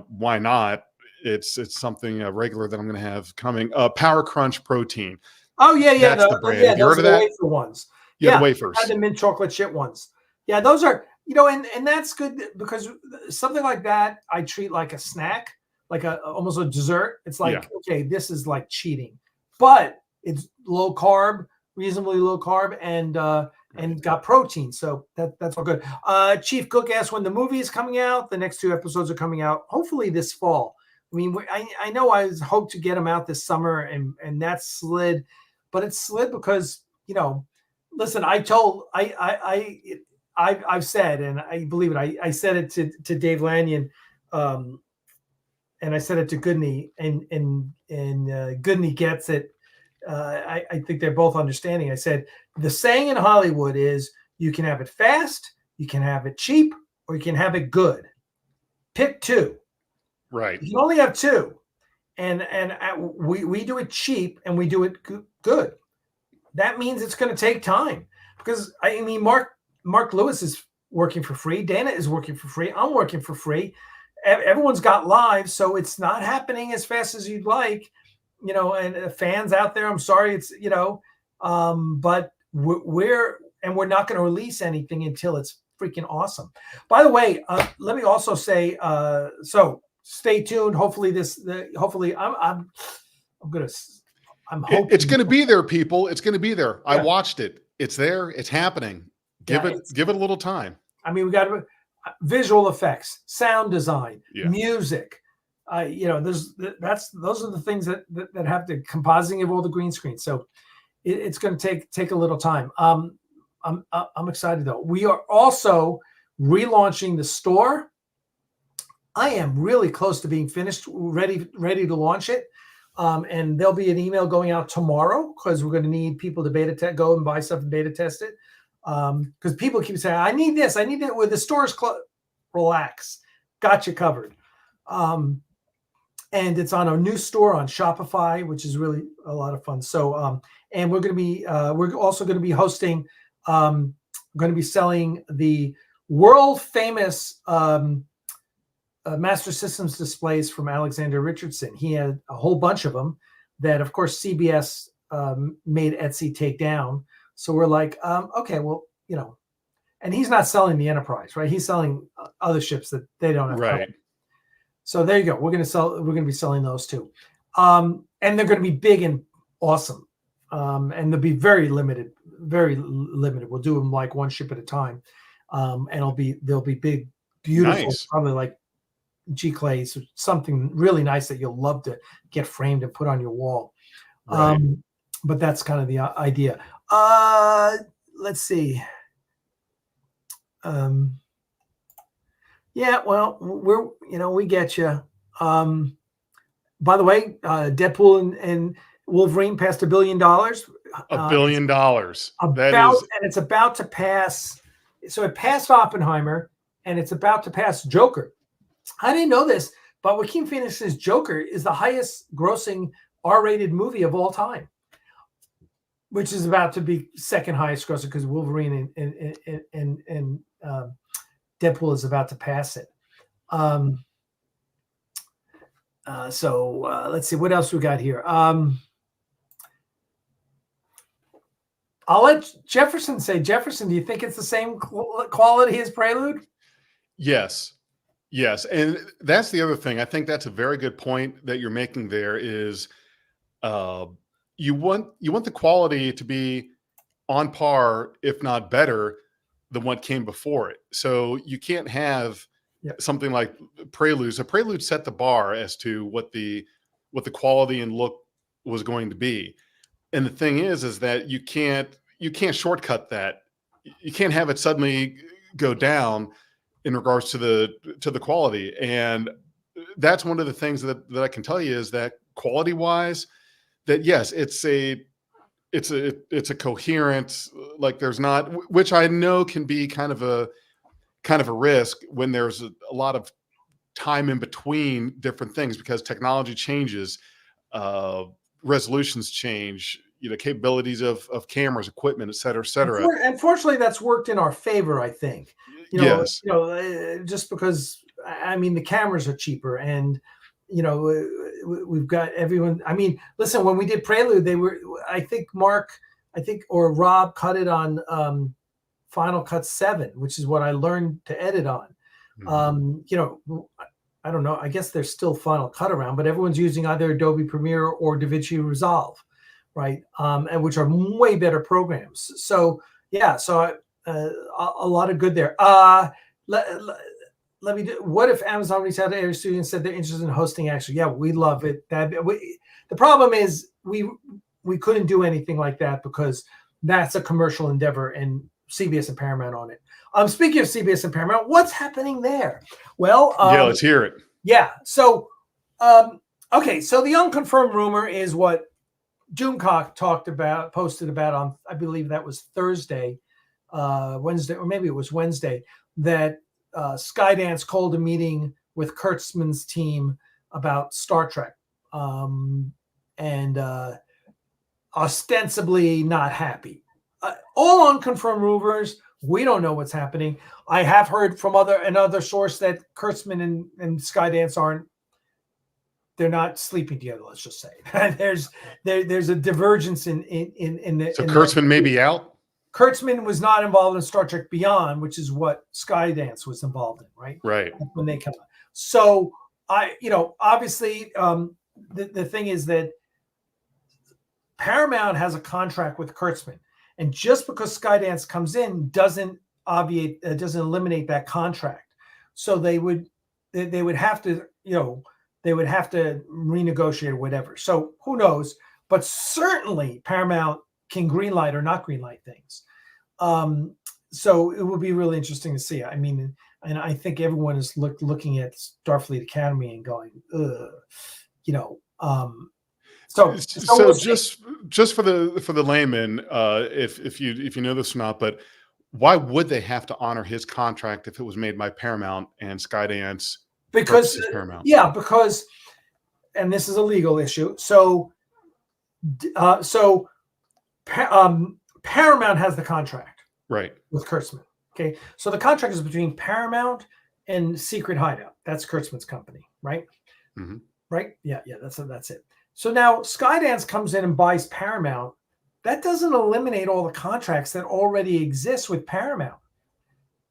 [SPEAKER 2] why not? It's something regular that I'm going to have coming. Power Crunch protein.
[SPEAKER 1] Oh yeah,
[SPEAKER 2] that's the brand. Have you heard of that?
[SPEAKER 1] Wafer ones.
[SPEAKER 2] The wafers.
[SPEAKER 1] The mint chocolate chip ones. Yeah, those are. And that's good, because something like that I treat like a snack, like almost a dessert. It's like, okay, this is like cheating, but it's low carb, reasonably low carb, and got protein. So that's all good. Chief Cook asked when the movie is coming out. The next 2 episodes are coming out hopefully this fall. I mean, I know I hoped to get them out this summer, and that slid, but it slid because, listen, I've said, and I believe it. I said it to Dave Lanyon, and I said it to Goodney, and Goodney gets it. I think they're both understanding. I said the saying in Hollywood is you can have it fast, you can have it cheap, or you can have it good. Pick 2.
[SPEAKER 2] Right.
[SPEAKER 1] You can only have 2, and we do it cheap and we do it good. That means it's going to take time, because I mean Mark Lewis is working for free. Dana is working for free. I'm working for free. Everyone's got lives, so it's not happening as fast as you'd like. And fans out there, I'm sorry, it's but we're not going to release anything until it's freaking awesome. By the way, let me also say, so stay tuned. Hopefully I'm hoping
[SPEAKER 2] it's going to be there, people. It's going to be there. Yeah. I watched it. It's there. It's happening. Give it a little time.
[SPEAKER 1] I mean, we got visual effects, sound design, music. Those are the things that have the compositing of all the green screens. So it's going to take a little time. I'm excited though. We are also relaunching the store. I am really close to being finished, ready to launch it. And there'll be an email going out tomorrow, because we're going to need people to go and buy stuff and beta test it. Because people keep saying, I need this, where the store's closed. Relax. Got you covered. and it's on a new store on Shopify, which is really a lot of fun. So, and we're also going to be hosting, going to be selling the world famous Master Systems displays from Alexander Richardson. He had a whole bunch of them that, of course, CBS made Etsy take down. So we're like, okay, well, and he's not selling the Enterprise, right? He's selling other ships that they don't have.
[SPEAKER 2] Right.
[SPEAKER 1] So there you go. We're going to be selling those too. And they're going to be big and awesome. And they'll be very limited. We'll do them like one ship at a time. And they'll be big, beautiful,
[SPEAKER 2] Nice.
[SPEAKER 1] probably like G-clays, something really nice that you'll love to get framed and put on your wall.
[SPEAKER 2] Right.
[SPEAKER 1] But that's kind of the idea. Let's see. Yeah, well, we get you. By the way, Deadpool and Wolverine passed $1 billion.
[SPEAKER 2] $1 billion.
[SPEAKER 1] And it's about to pass. So it passed Oppenheimer, and it's about to pass Joker. I didn't know this, but Joaquin Phoenix's Joker is the highest grossing R-rated movie of all time, which is about to be second highest grossing because Wolverine and Deadpool is about to pass it. So let's see what else we got here. I'll let Jefferson say. Jefferson, do you think it's the same quality as Prelude?
[SPEAKER 2] Yes. And that's the other thing. I think that's a very good point that you're making there is you want the quality to be on par, if not better, than what came before it. So you can't have something like Prelude. So Prelude set the bar as to what the quality and look was going to be. And the thing is that you can't shortcut that. You can't have it suddenly go down in regards to the quality. And that's one of the things that I can tell you is that quality wise, that yes, it's a coherent, like there's not, which I know can be kind of a risk when there's a lot of time in between different things because technology changes, resolutions change, capabilities of cameras, equipment, et cetera, et cetera.
[SPEAKER 1] Unfortunately, that's worked in our favor, I think.
[SPEAKER 2] Yes.
[SPEAKER 1] Just because, I mean, the cameras are cheaper and, we've got everyone. I mean, listen, when we did Prelude, I think or Rob cut it on Final Cut 7, which is what I learned to edit on. Mm-hmm. I don't know. I guess there's still Final Cut around, but everyone's using either Adobe Premiere or DaVinci Resolve, right? And which are way better programs. So yeah, a lot of good there. Let me do. What if Amazon reached out to Air Studio and said they're interested in hosting Axnar? Yeah, we love it. The problem is we couldn't do anything like that because that's a commercial endeavor and CBS and Paramount on it. Speaking of CBS and Paramount, what's happening there? Well,
[SPEAKER 2] let's hear it.
[SPEAKER 1] Yeah. So, okay. So the unconfirmed rumor is what Doomcock posted about on, I believe that was Wednesday, or maybe it was Wednesday, that Skydance called a meeting with Kurtzman's team about Star Trek, and ostensibly not happy. All unconfirmed rumors. We don't know what's happening. I have heard from another source that Kurtzman and Skydance they're not sleeping together. Let's just say there's a divergence in the.
[SPEAKER 2] So Kurtzman may be out.
[SPEAKER 1] Kurtzman was not involved in Star Trek Beyond, which is what Skydance was involved in, right?
[SPEAKER 2] Right.
[SPEAKER 1] When they come out. So obviously, the thing is that Paramount has a contract with Kurtzman, and just because Skydance comes in doesn't eliminate that contract. So they would have to, they would have to renegotiate or whatever. So who knows? But certainly Paramount can greenlight or not greenlight things. So it will be really interesting to see. I mean, and I think everyone is looking at Starfleet Academy and going, So
[SPEAKER 2] just for the layman, if you know this or not, but why would they have to honor his contract if it was made by Paramount and Skydance?
[SPEAKER 1] Because
[SPEAKER 2] Paramount?
[SPEAKER 1] Yeah, because and this is a legal issue. So Paramount has the contract
[SPEAKER 2] Right.
[SPEAKER 1] with Kurtzman. Okay, so the contract is between Paramount and Secret Hideout. That's Kurtzman's company, right?
[SPEAKER 2] Mm-hmm.
[SPEAKER 1] Right? Yeah, that's it. So now Skydance comes in and buys Paramount. That doesn't eliminate all the contracts that already exist with Paramount,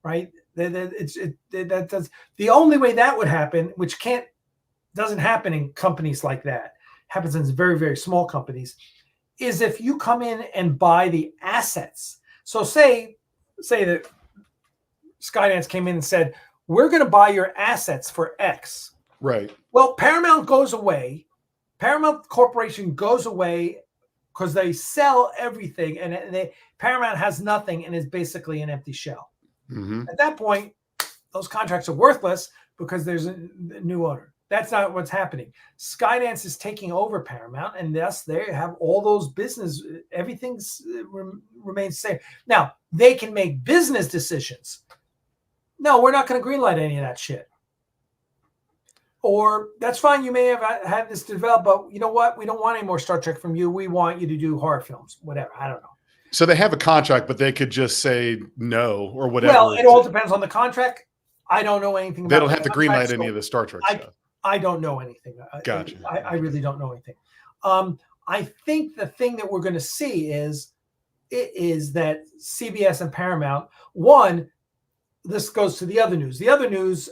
[SPEAKER 1] right? That does. The only way that would happen, which doesn't happen in companies like that, happens in very, very small companies, is if you come in and buy the assets. So say that Skydance came in and said, we're going to buy your assets for X.
[SPEAKER 2] Right.
[SPEAKER 1] Well, Paramount goes away. Paramount Corporation goes away because they sell everything, and Paramount has nothing and is basically an empty shell.
[SPEAKER 2] Mm-hmm.
[SPEAKER 1] At that point, those contracts are worthless because there's a new owner. That's not what's happening. Skydance is taking over Paramount, and thus they have all those business. Everything remains the same. Now, they can make business decisions. No, we're not going to greenlight any of that shit. Or that's fine. You may have had this develop, but you know what? We don't want any more Star Trek from you. We want you to do horror films, whatever. I don't know.
[SPEAKER 2] So they have a contract, but they could just say no or whatever.
[SPEAKER 1] Well, it all depends on the contract. I don't know anything about
[SPEAKER 2] it. They don't have to greenlight any of the Star Trek stuff.
[SPEAKER 1] I don't know anything.
[SPEAKER 2] Gotcha.
[SPEAKER 1] I really don't know anything. I think the thing that we're going to see is that CBS and Paramount, one, this goes to the other news. The other news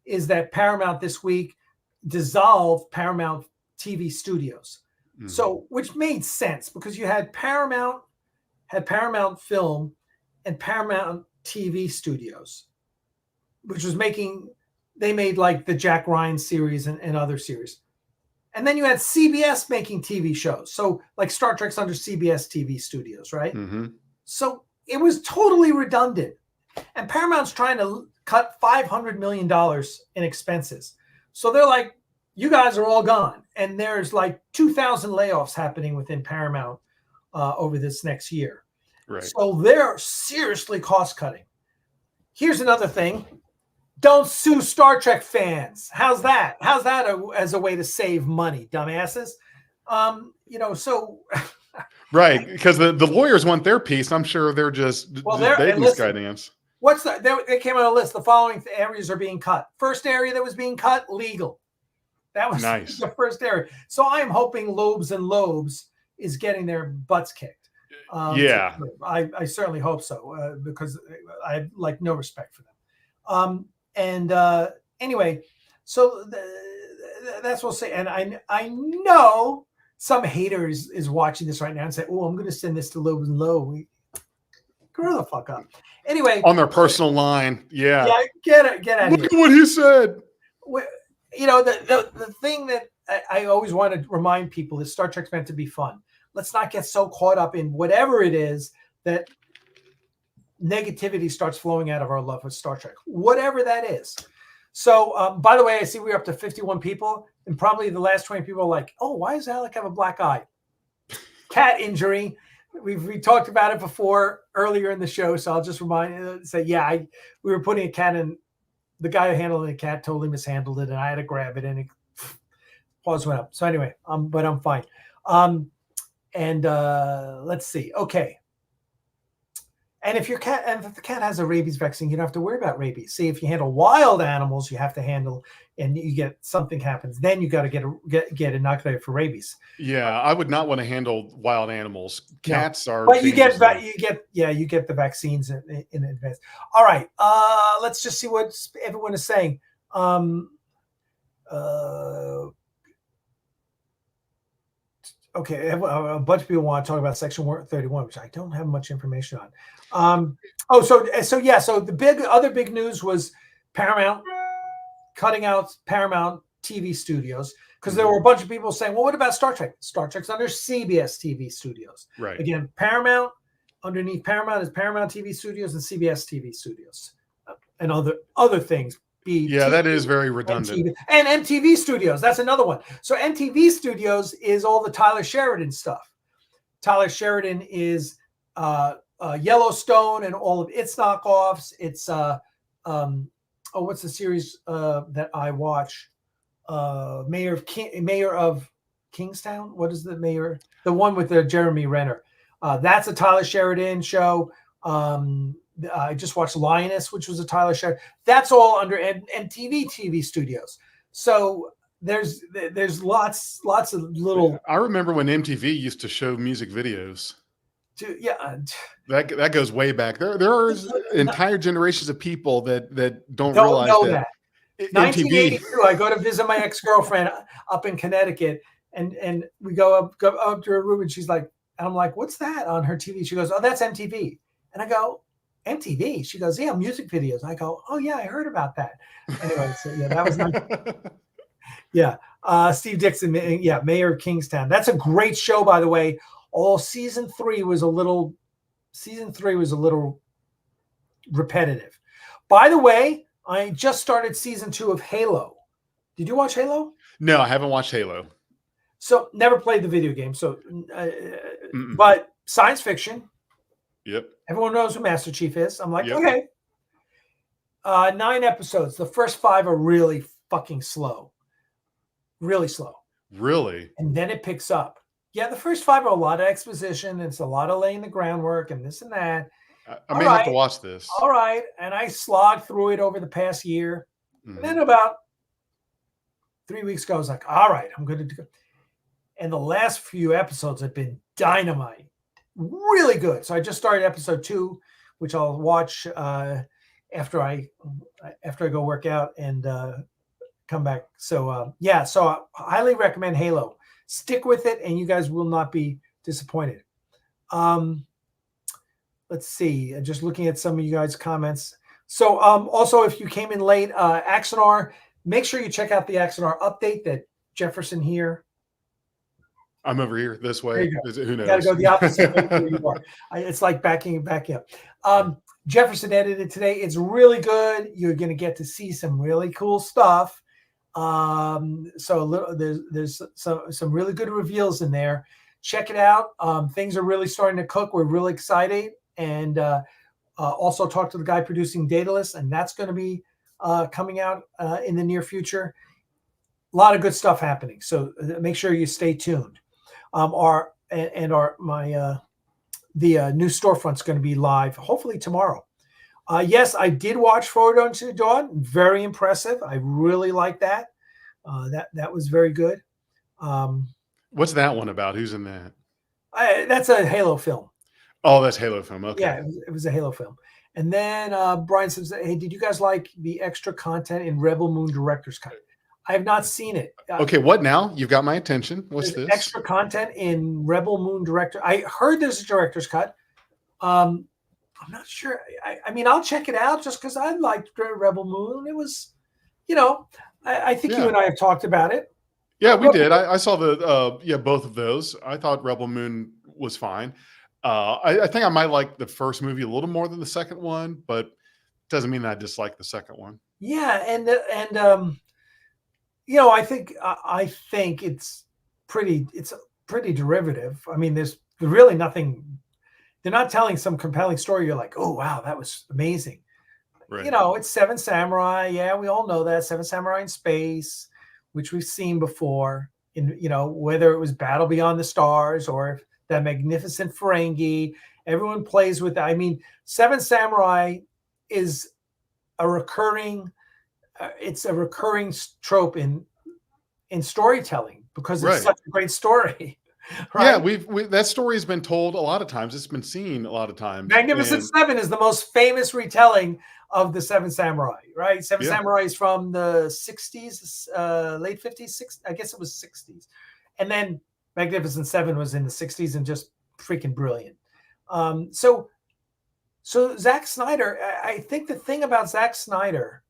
[SPEAKER 1] is that Paramount this week dissolved Paramount TV Studios. Mm-hmm. So, which made sense because you had Paramount Film and Paramount TV Studios, which was they made like the Jack Ryan series and other series. And then you had CBS making TV shows. So like Star Trek's under CBS TV Studios, right?
[SPEAKER 2] Mm-hmm.
[SPEAKER 1] So it was totally redundant. And Paramount's trying to cut $500 million in expenses. So they're like, you guys are all gone. And there's like 2,000 layoffs happening within Paramount over this next year.
[SPEAKER 2] Right.
[SPEAKER 1] So they're seriously cost cutting. Here's another thing. Don't sue Star Trek fans. How's that? How's that as a way to save money, dumbasses? So...
[SPEAKER 2] Right, because the lawyers want their piece. I'm sure they're just begging Skydance.
[SPEAKER 1] What's that? They came on a list. The following areas are being cut. First area that was being cut, legal. That was nice. The first area. So I am hoping Lobes and Lobes is getting their butts kicked.
[SPEAKER 2] Yeah.
[SPEAKER 1] I certainly hope so because I have like no respect for them. Anyway, so that's what I'll say. And I know some haters is watching this right now and say, "Oh, I'm going to send this to Lobes and Lowe." Grow the fuck up. Anyway,
[SPEAKER 2] on their personal line, yeah,
[SPEAKER 1] get out of here.
[SPEAKER 2] Look at what he said.
[SPEAKER 1] The thing that I always want to remind people is Star Trek's meant to be fun. Let's not get so caught up in whatever it is that negativity starts flowing out of our love of Star Trek, whatever that is. So, by the way, I see we're up to 51 people, and probably the last 20 people are like, "Oh, why does Alec have a black eye?" Cat injury. We talked about it before earlier in the show, so I'll just we were putting a cat in. The guy who handled the cat totally mishandled it, and I had to grab it, and paws went up. So anyway, but I'm fine. Let's see. Okay. And if the cat has a rabies vaccine, you don't have to worry about rabies. See, if you handle wild animals, you have to handle, and you get something happens, then you got to get inoculated for rabies.
[SPEAKER 2] Yeah, I would not want to handle wild animals. Cats are.
[SPEAKER 1] But you get the vaccines in advance. All right, let's just see what everyone is saying. Okay, a bunch of people want to talk about Section 31, which I don't have much information on. So the other big news was Paramount cutting out Paramount TV Studios because there were a bunch of people saying, "Well, what about Star Trek? Star Trek's under CBS TV Studios."
[SPEAKER 2] Right. Again,
[SPEAKER 1] Paramount, underneath Paramount is Paramount TV Studios and CBS TV Studios, and other things.
[SPEAKER 2] That is very redundant.
[SPEAKER 1] And MTV Studios, that's another one. So MTV Studios is all the Tyler Sheridan stuff. Tyler Sheridan is Yellowstone and all of its knockoffs. It's what's the series that I watch? mayor of Kingstown. What is the mayor? The one with the Jeremy Renner. That's a Tyler Sheridan show. I just watched Lioness, which was a Tyler Sheridan. That's all under MTV TV studios. So there's lots of little.
[SPEAKER 2] I remember when MTV used to show music videos. That goes way back. There are entire generations of people that don't realize
[SPEAKER 1] know
[SPEAKER 2] that.
[SPEAKER 1] 1982, I go to visit my ex-girlfriend up in Connecticut, and we go up to her room, and she's like, and I'm like, what's that on her TV? She goes, oh, that's MTV. And I go, MTV? She goes, yeah, music videos. I go, oh yeah, I heard about that. Anyway, so yeah, that was nice. Yeah. Steve Dixon, yeah, Mayor of Kingstown. That's a great show, by the way. Season three was a little repetitive. By the way, I just started season 2 of Halo. Did you watch Halo?
[SPEAKER 2] No, I haven't watched Halo.
[SPEAKER 1] So never played the video game. So, but science fiction.
[SPEAKER 2] Yep.
[SPEAKER 1] Everyone knows who Master Chief is. I'm like, okay. 9 episodes. The first 5 are really fucking slow. Really slow.
[SPEAKER 2] Really?
[SPEAKER 1] And then it picks up. Yeah, the first 5 are a lot of exposition. It's a lot of laying the groundwork and this and that.
[SPEAKER 2] I may have to watch this.
[SPEAKER 1] All right. And I slogged through it over the past year. And then about 3 weeks ago, I was like, all right, I'm going to go. And the last few episodes have been dynamite. Really good. So I just started episode 2, which I'll watch after I go work out and come back. So so I highly recommend Halo. Stick with it, and you guys will not be disappointed. Let's see. Just looking at some of you guys' comments. So also, if you came in late, Axanar, make sure you check out the Axanar update that Jefferson here.
[SPEAKER 2] I'm over here this way. Who knows?
[SPEAKER 1] You got to go the opposite way where you are. It's like backing up. Jefferson edited today. It's really good. You're going to get to see some really cool stuff. So there's some really good reveals in there. Check it out. Things are really starting to cook. We're really excited. And also talk to the guy producing Daedalus, and that's going to be coming out in the near future. A lot of good stuff happening. So make sure you stay tuned. The new storefront's going to be live hopefully tomorrow. Yes, I did watch Forward Unto Dawn. Very impressive. I really like that. That was very good.
[SPEAKER 2] What's that one about? Who's in that?
[SPEAKER 1] That's a Halo film.
[SPEAKER 2] Oh, that's Halo film. Okay.
[SPEAKER 1] Yeah, it was a Halo film. And then Brian says, hey, did you guys like the extra content in Rebel Moon Director's Cut? I have not seen it.
[SPEAKER 2] Okay, what now? You've got my attention. What's this?
[SPEAKER 1] Extra content in Rebel Moon Director. I heard there's a director's cut. I'm not sure. I mean, I'll check it out just because I liked Rebel Moon. It was, I think you and I have talked about it.
[SPEAKER 2] Yeah, we did. I saw both of those. I thought Rebel Moon was fine. I think I might like the first movie a little more than the second one, but it doesn't mean that I dislike the second one.
[SPEAKER 1] Yeah, and I think it's pretty derivative. I mean, there's really nothing. They're not telling some compelling story. You're like, oh wow, that was amazing. Right. It's Seven Samurai. Yeah, we all know that Seven Samurai in space, which we've seen before. Whether it was Battle Beyond the Stars or that magnificent Ferengi, everyone plays with that. I mean, Seven Samurai is a recurring. It's a recurring trope in storytelling because it's such a great story. Right?
[SPEAKER 2] Yeah, that story has been told a lot of times. It's been seen a lot of times.
[SPEAKER 1] Magnificent Seven is the most famous retelling of the Seven Samurai, right? Seven Samurai is from the 60s, late 50s, I guess it was 60s. And then Magnificent Seven was in the 60s and just freaking brilliant. So Zack Snyder, I think the thing about Zack Snyder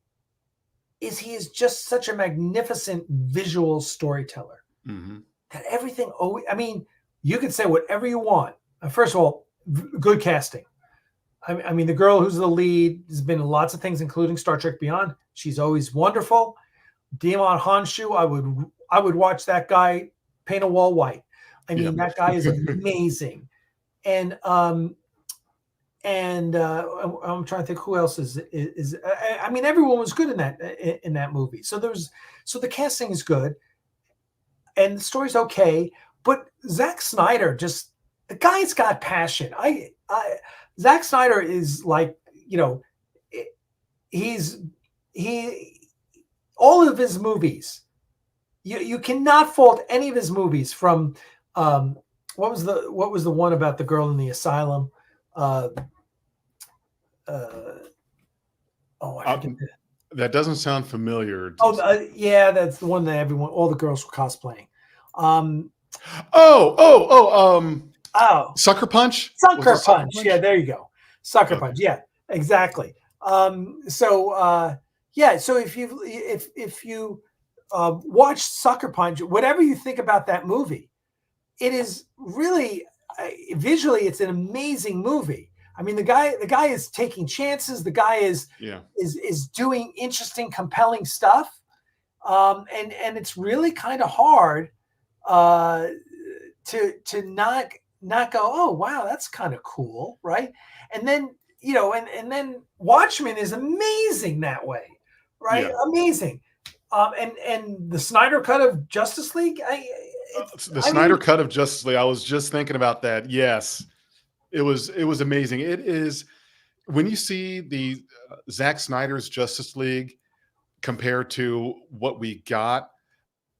[SPEAKER 1] is he is just such a magnificent visual storyteller. Mm-hmm. That everything, you can say whatever you want. First of all, good casting. I mean, the girl who's the lead has been in lots of things, including Star Trek Beyond. She's always wonderful. Damon Honshu, I would watch that guy paint a wall white. I mean, that guy is amazing. And and I'm trying to think who else is. I mean, everyone was good in that movie. So the casting is good, and the story's okay. But Zack Snyder, just the guy's got passion. Zack Snyder is like, he all of his movies. You cannot fault any of his movies from what was the one about the girl in the asylum? I forget
[SPEAKER 2] that doesn't sound familiar.
[SPEAKER 1] Yeah, that's the one that all the girls were cosplaying.
[SPEAKER 2] Sucker Punch.
[SPEAKER 1] Sucker Punch. Yeah, there you go. Sucker Punch. Yeah, exactly. So if you watch Sucker Punch, whatever you think about that movie, it is really visually, it's an amazing movie. I mean, the guy is taking chances. The guy is doing interesting, compelling stuff, and it's really kind of hard to not go, oh wow, that's kind of cool, right? And then and then Watchmen is amazing that way, right? Yeah. Amazing. And the Snyder cut of Justice League,
[SPEAKER 2] Snyder cut of Justice League. I was just thinking about that. Yes, it was amazing. It is, when you see the Zack Snyder's Justice League compared to what we got,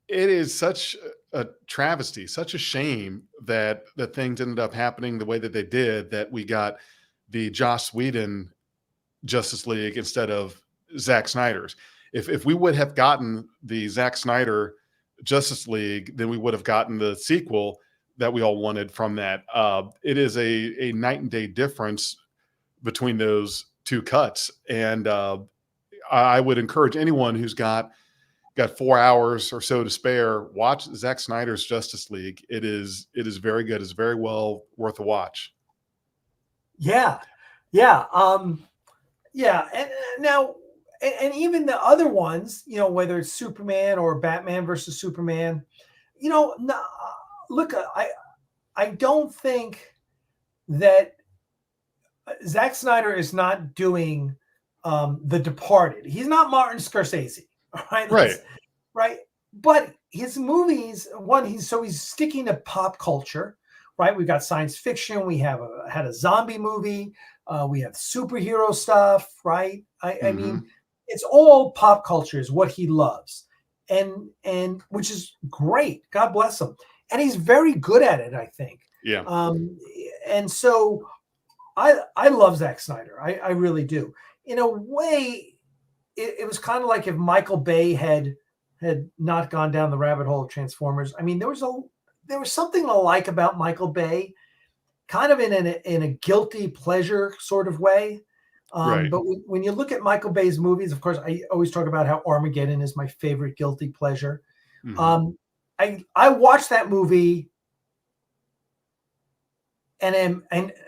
[SPEAKER 2] it is such a travesty, such a shame that things ended up happening the way that they did, that we got the Joss Whedon Justice League instead of Zack Snyder's. If we would have gotten the Zack Snyder Justice League, then we would have gotten the sequel that we all wanted from that. It is a night and day difference between those two cuts. And I would encourage anyone who's got 4 hours or so to spare, watch Zack Snyder's Justice League. It is very good. It's very well worth a watch.
[SPEAKER 1] Yeah. And now, and even the other ones, whether it's Superman or Batman versus Superman, look, I don't think that Zack Snyder is not doing The Departed. He's not Martin Scorsese, right? But his movies, he's sticking to pop culture, right? We've got science fiction. We had a zombie movie. We have superhero stuff, right? I mean, it's all pop culture is what he loves, and which is great. God bless him, and he's very good at it, I think.
[SPEAKER 2] Yeah.
[SPEAKER 1] And so I love Zack Snyder. I really do. In a way, it was kind of like if Michael Bay had not gone down the rabbit hole of Transformers. I mean, there was something to like about Michael Bay, kind of in a guilty pleasure sort of way. Right. But when you look at Michael Bay's movies, of course, I always talk about how Armageddon is my favorite guilty pleasure. I watched that movie, and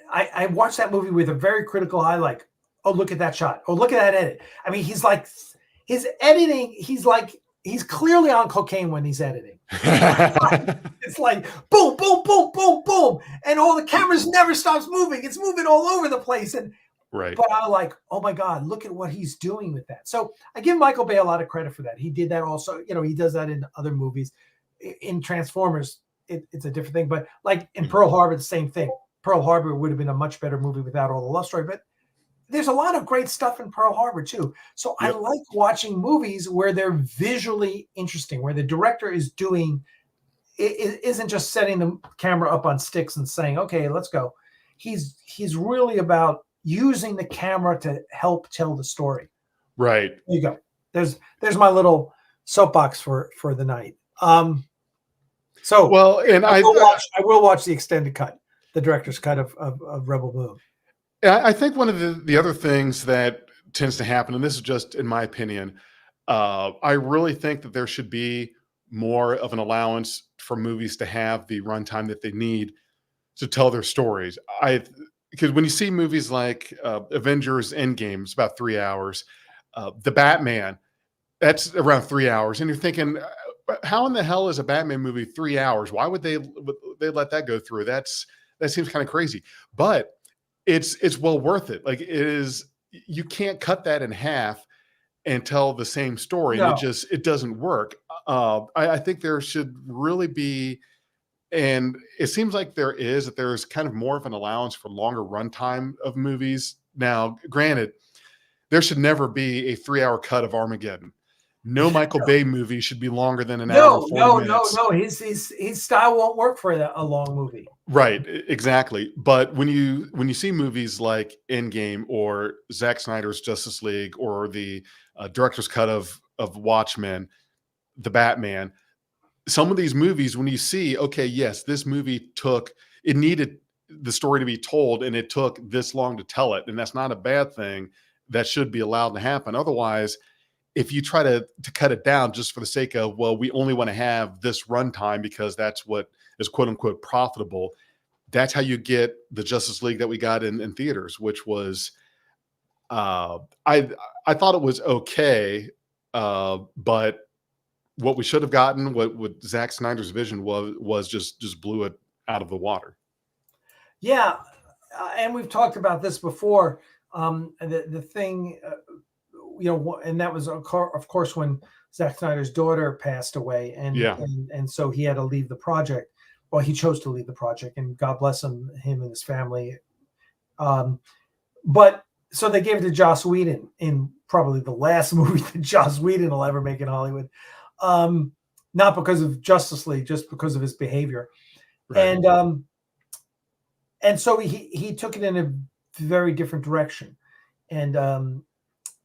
[SPEAKER 1] I watched that movie with a very critical eye, like, oh, look at that shot. Oh, look at that edit. I mean, he's like, his editing, he's clearly on cocaine when he's editing. It's like boom, boom, boom, boom, boom. And all the cameras never stops moving. It's moving all over the place.
[SPEAKER 2] Right.
[SPEAKER 1] But I was like, oh my God, look at what he's doing with that. So I give Michael Bay a lot of credit for that. He did that also, he does that in other movies. In Transformers, it's a different thing. But like in Pearl Harbor, the same thing. Pearl Harbor would have been a much better movie without all the love story. But there's a lot of great stuff in Pearl Harbor too. So I like watching movies where they're visually interesting, where the director is isn't just setting the camera up on sticks and saying, okay, let's go. He's really about using the camera to help tell the story.
[SPEAKER 2] Right.
[SPEAKER 1] There you go. There's my little soapbox for the night. I will watch the extended cut, the director's cut of Rebel Moon.
[SPEAKER 2] I think one of the other things that tends to happen, and this is just in my opinion, I really think that there should be more of an allowance for movies to have the runtime that they need to tell their stories. Because when you see movies like Avengers Endgame, it's about 3 hours. The Batman, that's around 3 hours. And you're thinking, how in the hell is a Batman movie 3 hours? Why would they let that go through? That seems kind of crazy. But it's well worth it. Like, it is, you can't cut that in half and tell the same story, and
[SPEAKER 1] No.
[SPEAKER 2] it doesn't work. I think there should really be, and it seems like there's kind of more of an allowance for longer runtime of movies. Now, granted, there should never be a 3-hour cut of Armageddon. No Michael Bay movie should be longer than an hour and 40 minutes.
[SPEAKER 1] No. His style won't work for a long movie.
[SPEAKER 2] Right, exactly. But when you see movies like Endgame or Zack Snyder's Justice League or the director's cut of Watchmen, the Batman, some of these movies, when you see, okay, yes, this movie needed the story to be told, and it took this long to tell it, and that's not a bad thing. That should be allowed to happen. Otherwise, if you try to cut it down just for the sake of, well, we only want to have this runtime because that's what is quote unquote profitable, that's how you get the Justice League that we got in theaters, which was, I thought it was okay, but what we should have gotten, what Zack Snyder's vision was just blew it out of the water.
[SPEAKER 1] Yeah, and we've talked about this before. The thing, and that was of course when Zack Snyder's daughter passed away, and so he had to leave the project. Well, he chose to leave the project, and God bless him and his family. But so they gave it to Joss Whedon in probably the last movie that Joss Whedon will ever make in Hollywood. Not because of Justice League, just because of his behavior. Right. And so he took it in a very different direction. And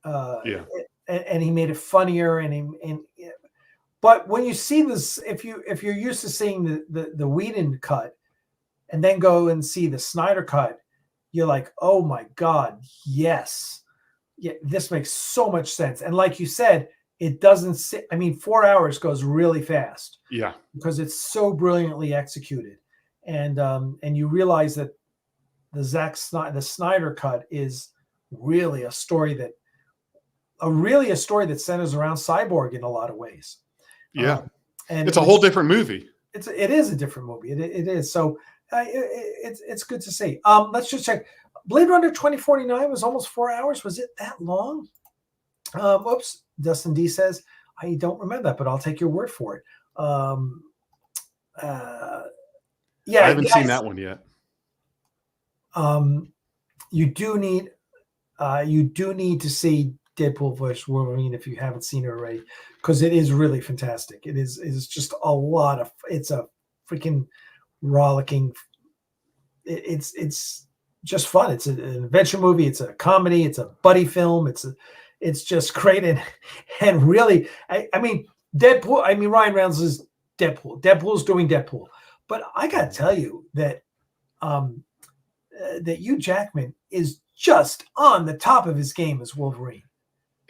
[SPEAKER 1] and he made it funnier, but when you see this, if you're used to seeing the Whedon cut and then go and see the Snyder cut, you're like, oh my God, yes. Yeah, this makes so much sense. And like you said, it doesn't 4 hours goes really fast.
[SPEAKER 2] Yeah.
[SPEAKER 1] Because it's so brilliantly executed. And you realize that the Snyder cut is really a story that centers around Cyborg in a lot of ways.
[SPEAKER 2] Yeah. And it's a whole different movie.
[SPEAKER 1] It is a different movie. It is. So it's good to see. Let's just check. Blade Runner 2049 was almost 4 hours. Was it that long? Whoops. Dustin D says, I don't remember that, but I'll take your word for it. Yeah,
[SPEAKER 2] I haven't seen that one yet.
[SPEAKER 1] You do need to see Deadpool vs. Wolverine if you haven't seen it already, because it is really fantastic. It's just a lot of, it's a freaking rollicking. It's just fun. It's an adventure movie. It's a comedy. It's a buddy film. It's just great. And really, Deadpool, Ryan Reynolds is Deadpool. Deadpool's doing Deadpool. But I got to tell you that that Hugh Jackman is just on the top of his game as Wolverine.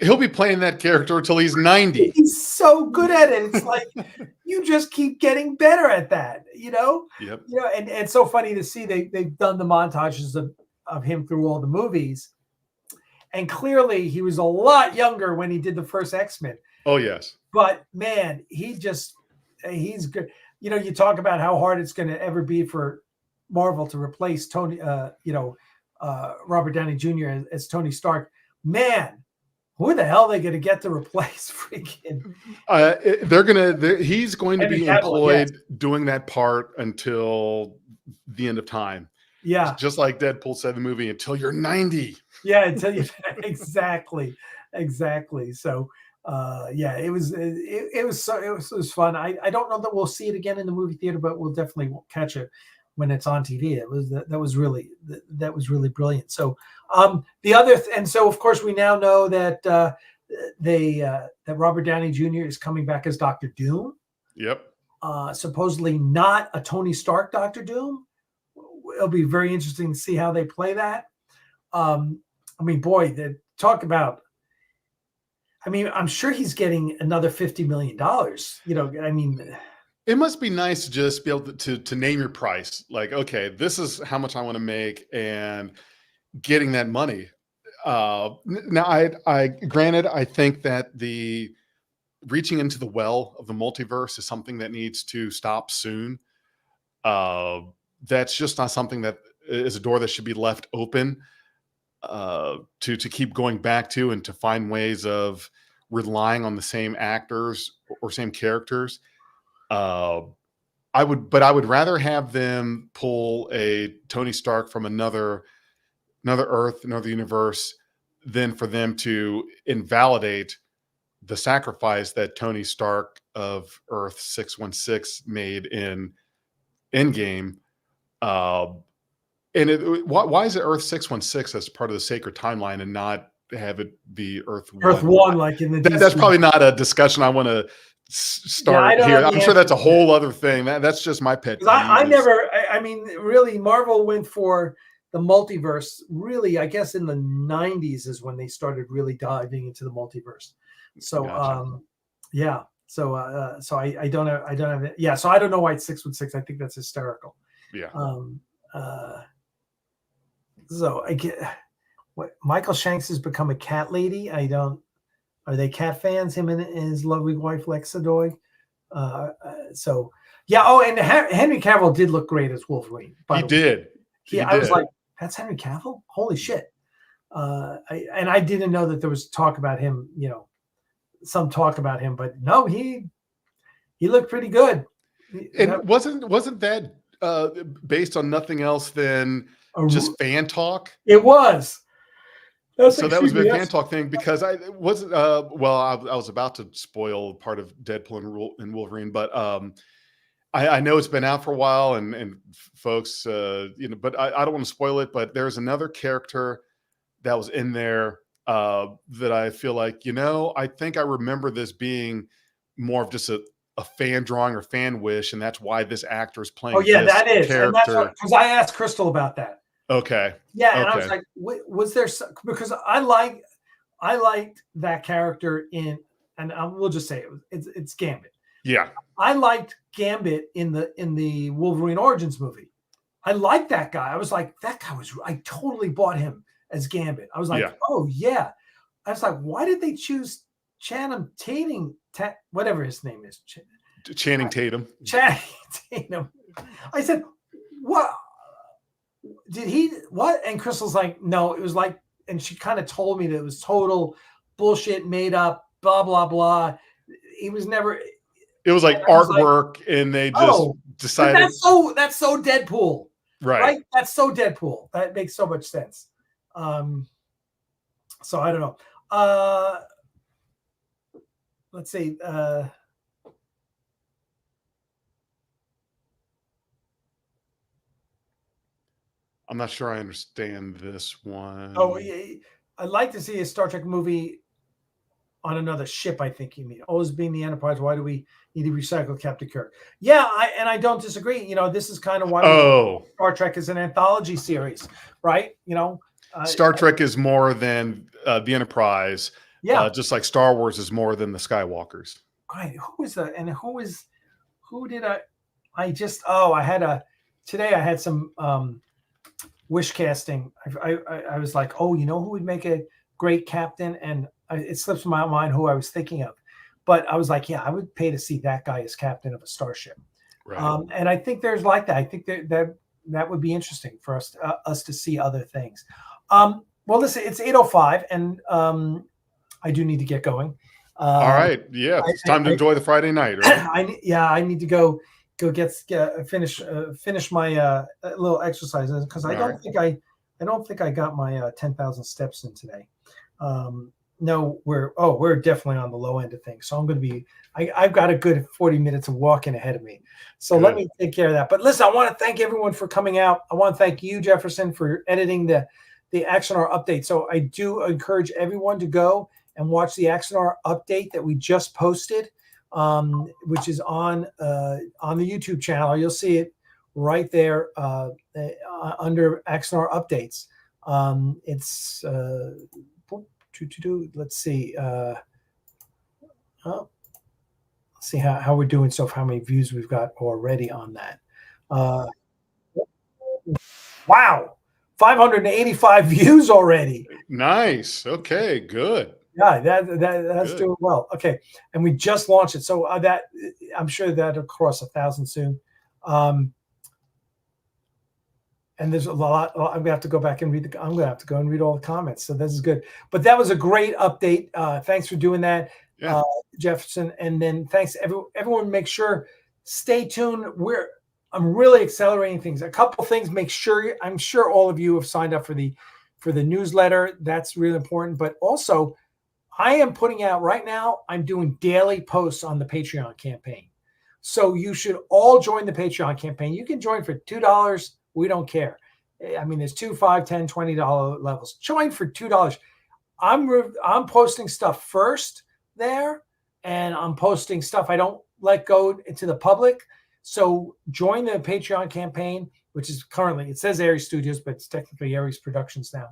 [SPEAKER 2] He'll be playing that character until he's 90.
[SPEAKER 1] He's so good at it. It's like you just keep getting better at that, Yep. And it's so funny to see they've done the montages of him through all the movies. And clearly he was a lot younger when he did the first X-Men.
[SPEAKER 2] Oh, yes.
[SPEAKER 1] But man, he's good. You talk about how hard it's going to ever be for Marvel to replace Tony, Robert Downey Jr. as Tony Stark. Man, who the hell are they going to get to replace freaking?
[SPEAKER 2] He's going to be employed doing that part until the end of time.
[SPEAKER 1] Yeah.
[SPEAKER 2] Just like Deadpool said in the movie, until you're 90.
[SPEAKER 1] Yeah, until you exactly. So it was fun. I don't know that we'll see it again in the movie theater, but we'll definitely catch it when it's on TV. That was really brilliant. So so of course we now know that that Robert Downey Jr. is coming back as Dr. Doom.
[SPEAKER 2] Yep.
[SPEAKER 1] Supposedly not a Tony Stark Dr. Doom. It'll be very interesting to see how they play that. Boy, talk about. I'm sure he's getting another $50 million.
[SPEAKER 2] It must be nice to just be able to name your price. Like, okay, this is how much I want to make, and getting that money. Now, I think that the reaching into the well of the multiverse is something that needs to stop soon. That's just not something that is a door that should be left open to keep going back to, and to find ways of relying on the same actors or same characters. I would rather have them pull a Tony Stark from another Earth, another universe, than for them to invalidate the sacrifice that Tony Stark of Earth 616 made in Endgame. And why is it Earth 616 as part of the sacred timeline and not have it be Earth
[SPEAKER 1] 1, like in the
[SPEAKER 2] that's probably not a discussion I want to start here. I'm sure that's a whole other thing. That's just my pet peeve.
[SPEAKER 1] I mean, really, Marvel went for the multiverse. Really, I guess in the 90s is when they started really diving into the multiverse. So,
[SPEAKER 2] Gotcha.
[SPEAKER 1] yeah. So I don't have it. Yeah. So I don't know why it's 616. I think that's hysterical.
[SPEAKER 2] Yeah.
[SPEAKER 1] So I get what Michael Shanks has become a cat lady. Are they cat fans? Him and his lovely wife Lexa Doig. So yeah. Oh, and Henry Cavill did look great as Wolverine.
[SPEAKER 2] He did.
[SPEAKER 1] I was like, that's Henry Cavill. Holy shit. I didn't know that there was talk about him. Some talk about him, but no, he looked pretty good.
[SPEAKER 2] And wasn't that based on nothing else than just fan talk?
[SPEAKER 1] It was.
[SPEAKER 2] So that was a big fan talk thing, because I wasn't I was about to spoil part of Deadpool and Wolverine, but I know it's been out for a while, and folks, but I don't want to spoil it. But there's another character that was in there that I feel like, I think I remember this being more of just a fan drawing or fan wish, and that's why this actor is playing.
[SPEAKER 1] Oh yeah,
[SPEAKER 2] this
[SPEAKER 1] that is
[SPEAKER 2] character.
[SPEAKER 1] Because I asked Crystal about that.
[SPEAKER 2] Okay.
[SPEAKER 1] Yeah, and I was like, was there? Because I liked that character in, and we'll just say it's Gambit.
[SPEAKER 2] Yeah,
[SPEAKER 1] I liked Gambit in the Wolverine Origins movie. I liked that guy. I was like, I totally bought him as Gambit. I was like, oh yeah. I was like, why did they choose Channing Tatum? Whatever his name is,
[SPEAKER 2] Channing Tatum.
[SPEAKER 1] Channing Tatum. I said, what? Did he what? And Crystal's like, no, it was like, and she kind of told me that it was total bullshit, made up, blah blah blah. He was never.
[SPEAKER 2] It was like artwork, and they just decided
[SPEAKER 1] that's so Deadpool, right? That's so Deadpool. That makes so much sense. So I don't know. Let's see.
[SPEAKER 2] I'm not sure I understand this one.
[SPEAKER 1] Oh, yeah. I'd like to see a Star Trek movie on another ship, I think you mean. Always being the Enterprise, why do we need to recycle Captain Kirk? Yeah, I don't disagree. This is kind of why Star Trek is an anthology series, right?
[SPEAKER 2] Star Trek is more than the Enterprise.
[SPEAKER 1] Yeah.
[SPEAKER 2] Just like Star Wars is more than the Skywalkers.
[SPEAKER 1] Right. Who is that? And who did today I had some wish casting. I was like, oh, who would make a great captain? And it slips my mind who I was thinking of, but I was like, yeah, I would pay to see that guy as captain of a starship.
[SPEAKER 2] Right.
[SPEAKER 1] And I think there's like that. I think that would be interesting for us to see other things. Well, listen, it's 8:05, and I do need to get going.
[SPEAKER 2] All right. Yeah, it's time to enjoy the Friday night, right?
[SPEAKER 1] I need to go finish my little exercises, because I don't think I got my 10,000 steps in today. No, we're definitely on the low end of things. So I'm going to be, I've got a good 40 minutes of walking ahead of me. So Let me take care of that. But listen, I want to thank everyone for coming out. I want to thank you, Jefferson, for editing the Axanar update. So I do encourage everyone to go and watch the Axanar update that we just posted, which is on the YouTube channel. You'll see it right there under Axanar updates. It's let's see. Let's see how we're doing so far, how many views we've got already on that. Wow, 585 views already.
[SPEAKER 2] Nice. Okay, good.
[SPEAKER 1] Yeah, that's good. Doing well. Okay, and we just launched it, so that I'm sure that'll cross 1,000 soon. And there's a lot. I'm gonna have to go back and read I'm gonna have to go and read all the comments. So this is good. But that was a great update. Thanks for doing that,
[SPEAKER 2] Yeah.
[SPEAKER 1] Jefferson. And then thanks everyone. Make sure stay tuned. I'm really accelerating things. A couple things. Make sure I'm sure all of you have signed up for the newsletter. That's really important. But also, I am putting out right now. I'm doing daily posts on the Patreon campaign. So you should all join the Patreon campaign. You can join for $2. We don't care. I mean, there's $2, $5, $10, $20 levels. Join for $2. I'm posting stuff first there, and I'm posting stuff I don't let go into the public. So join the Patreon campaign, which is currently, it says Aries Studios, but it's technically Aries Productions now.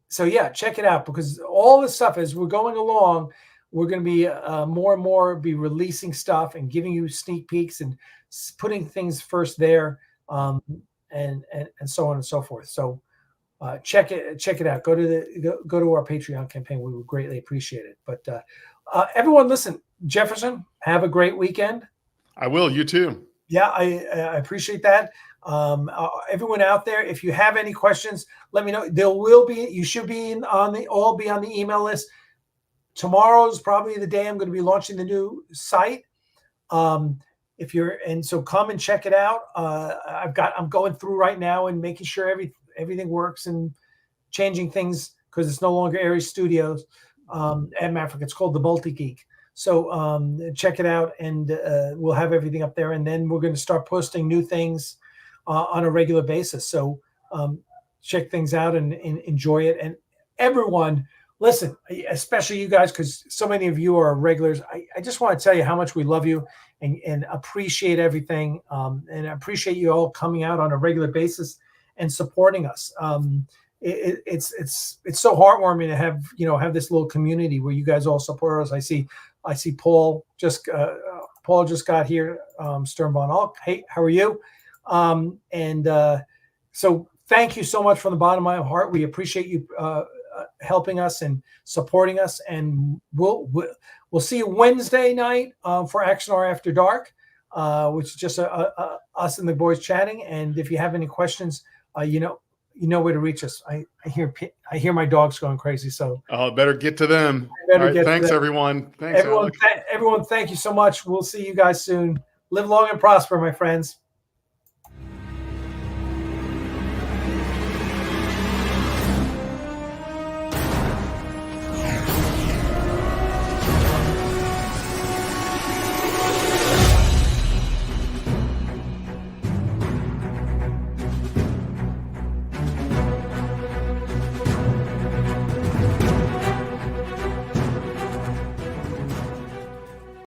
[SPEAKER 1] So yeah, check it out, because all this stuff, as we're going along, we're going to be more and more be releasing stuff and giving you sneak peeks and putting things first there, and so on and so forth. So check it out. Go to our Patreon campaign. We would greatly appreciate it. But everyone, listen, Jefferson, have a great weekend.
[SPEAKER 2] I will. You too.
[SPEAKER 1] Yeah, I appreciate that. Everyone out there, if you have any questions, let me know. You should be all be on the email list. Tomorrow's probably the day I'm going to be launching the new site. So come and check it out. I'm going through right now and making sure everything works and changing things, because it's no longer Aries Studios. At Maverick, it's called the Multi Geek. So check it out, and we'll have everything up there. And then we're going to start posting new things on a regular basis. So check things out and enjoy it. And everyone, listen, especially you guys, because so many of you are regulars. I just want to tell you how much we love you and appreciate everything. And I appreciate you all coming out on a regular basis and supporting us. It's so heartwarming to have this little community where you guys all support us. I see Paul just got here, Sternbahn. Oh, hey, how are you? So thank you so much from the bottom of my heart. We appreciate you helping us and supporting us, and we'll see you Wednesday night for Axanar After Dark, which is just us and the boys chatting. And if you have any questions, you know where to reach us. I hear my dogs going crazy, so
[SPEAKER 2] Better get to them. All right, thanks everyone. Thanks
[SPEAKER 1] everyone. Thank you so much. We'll see you guys soon. Live long and prosper, my friends.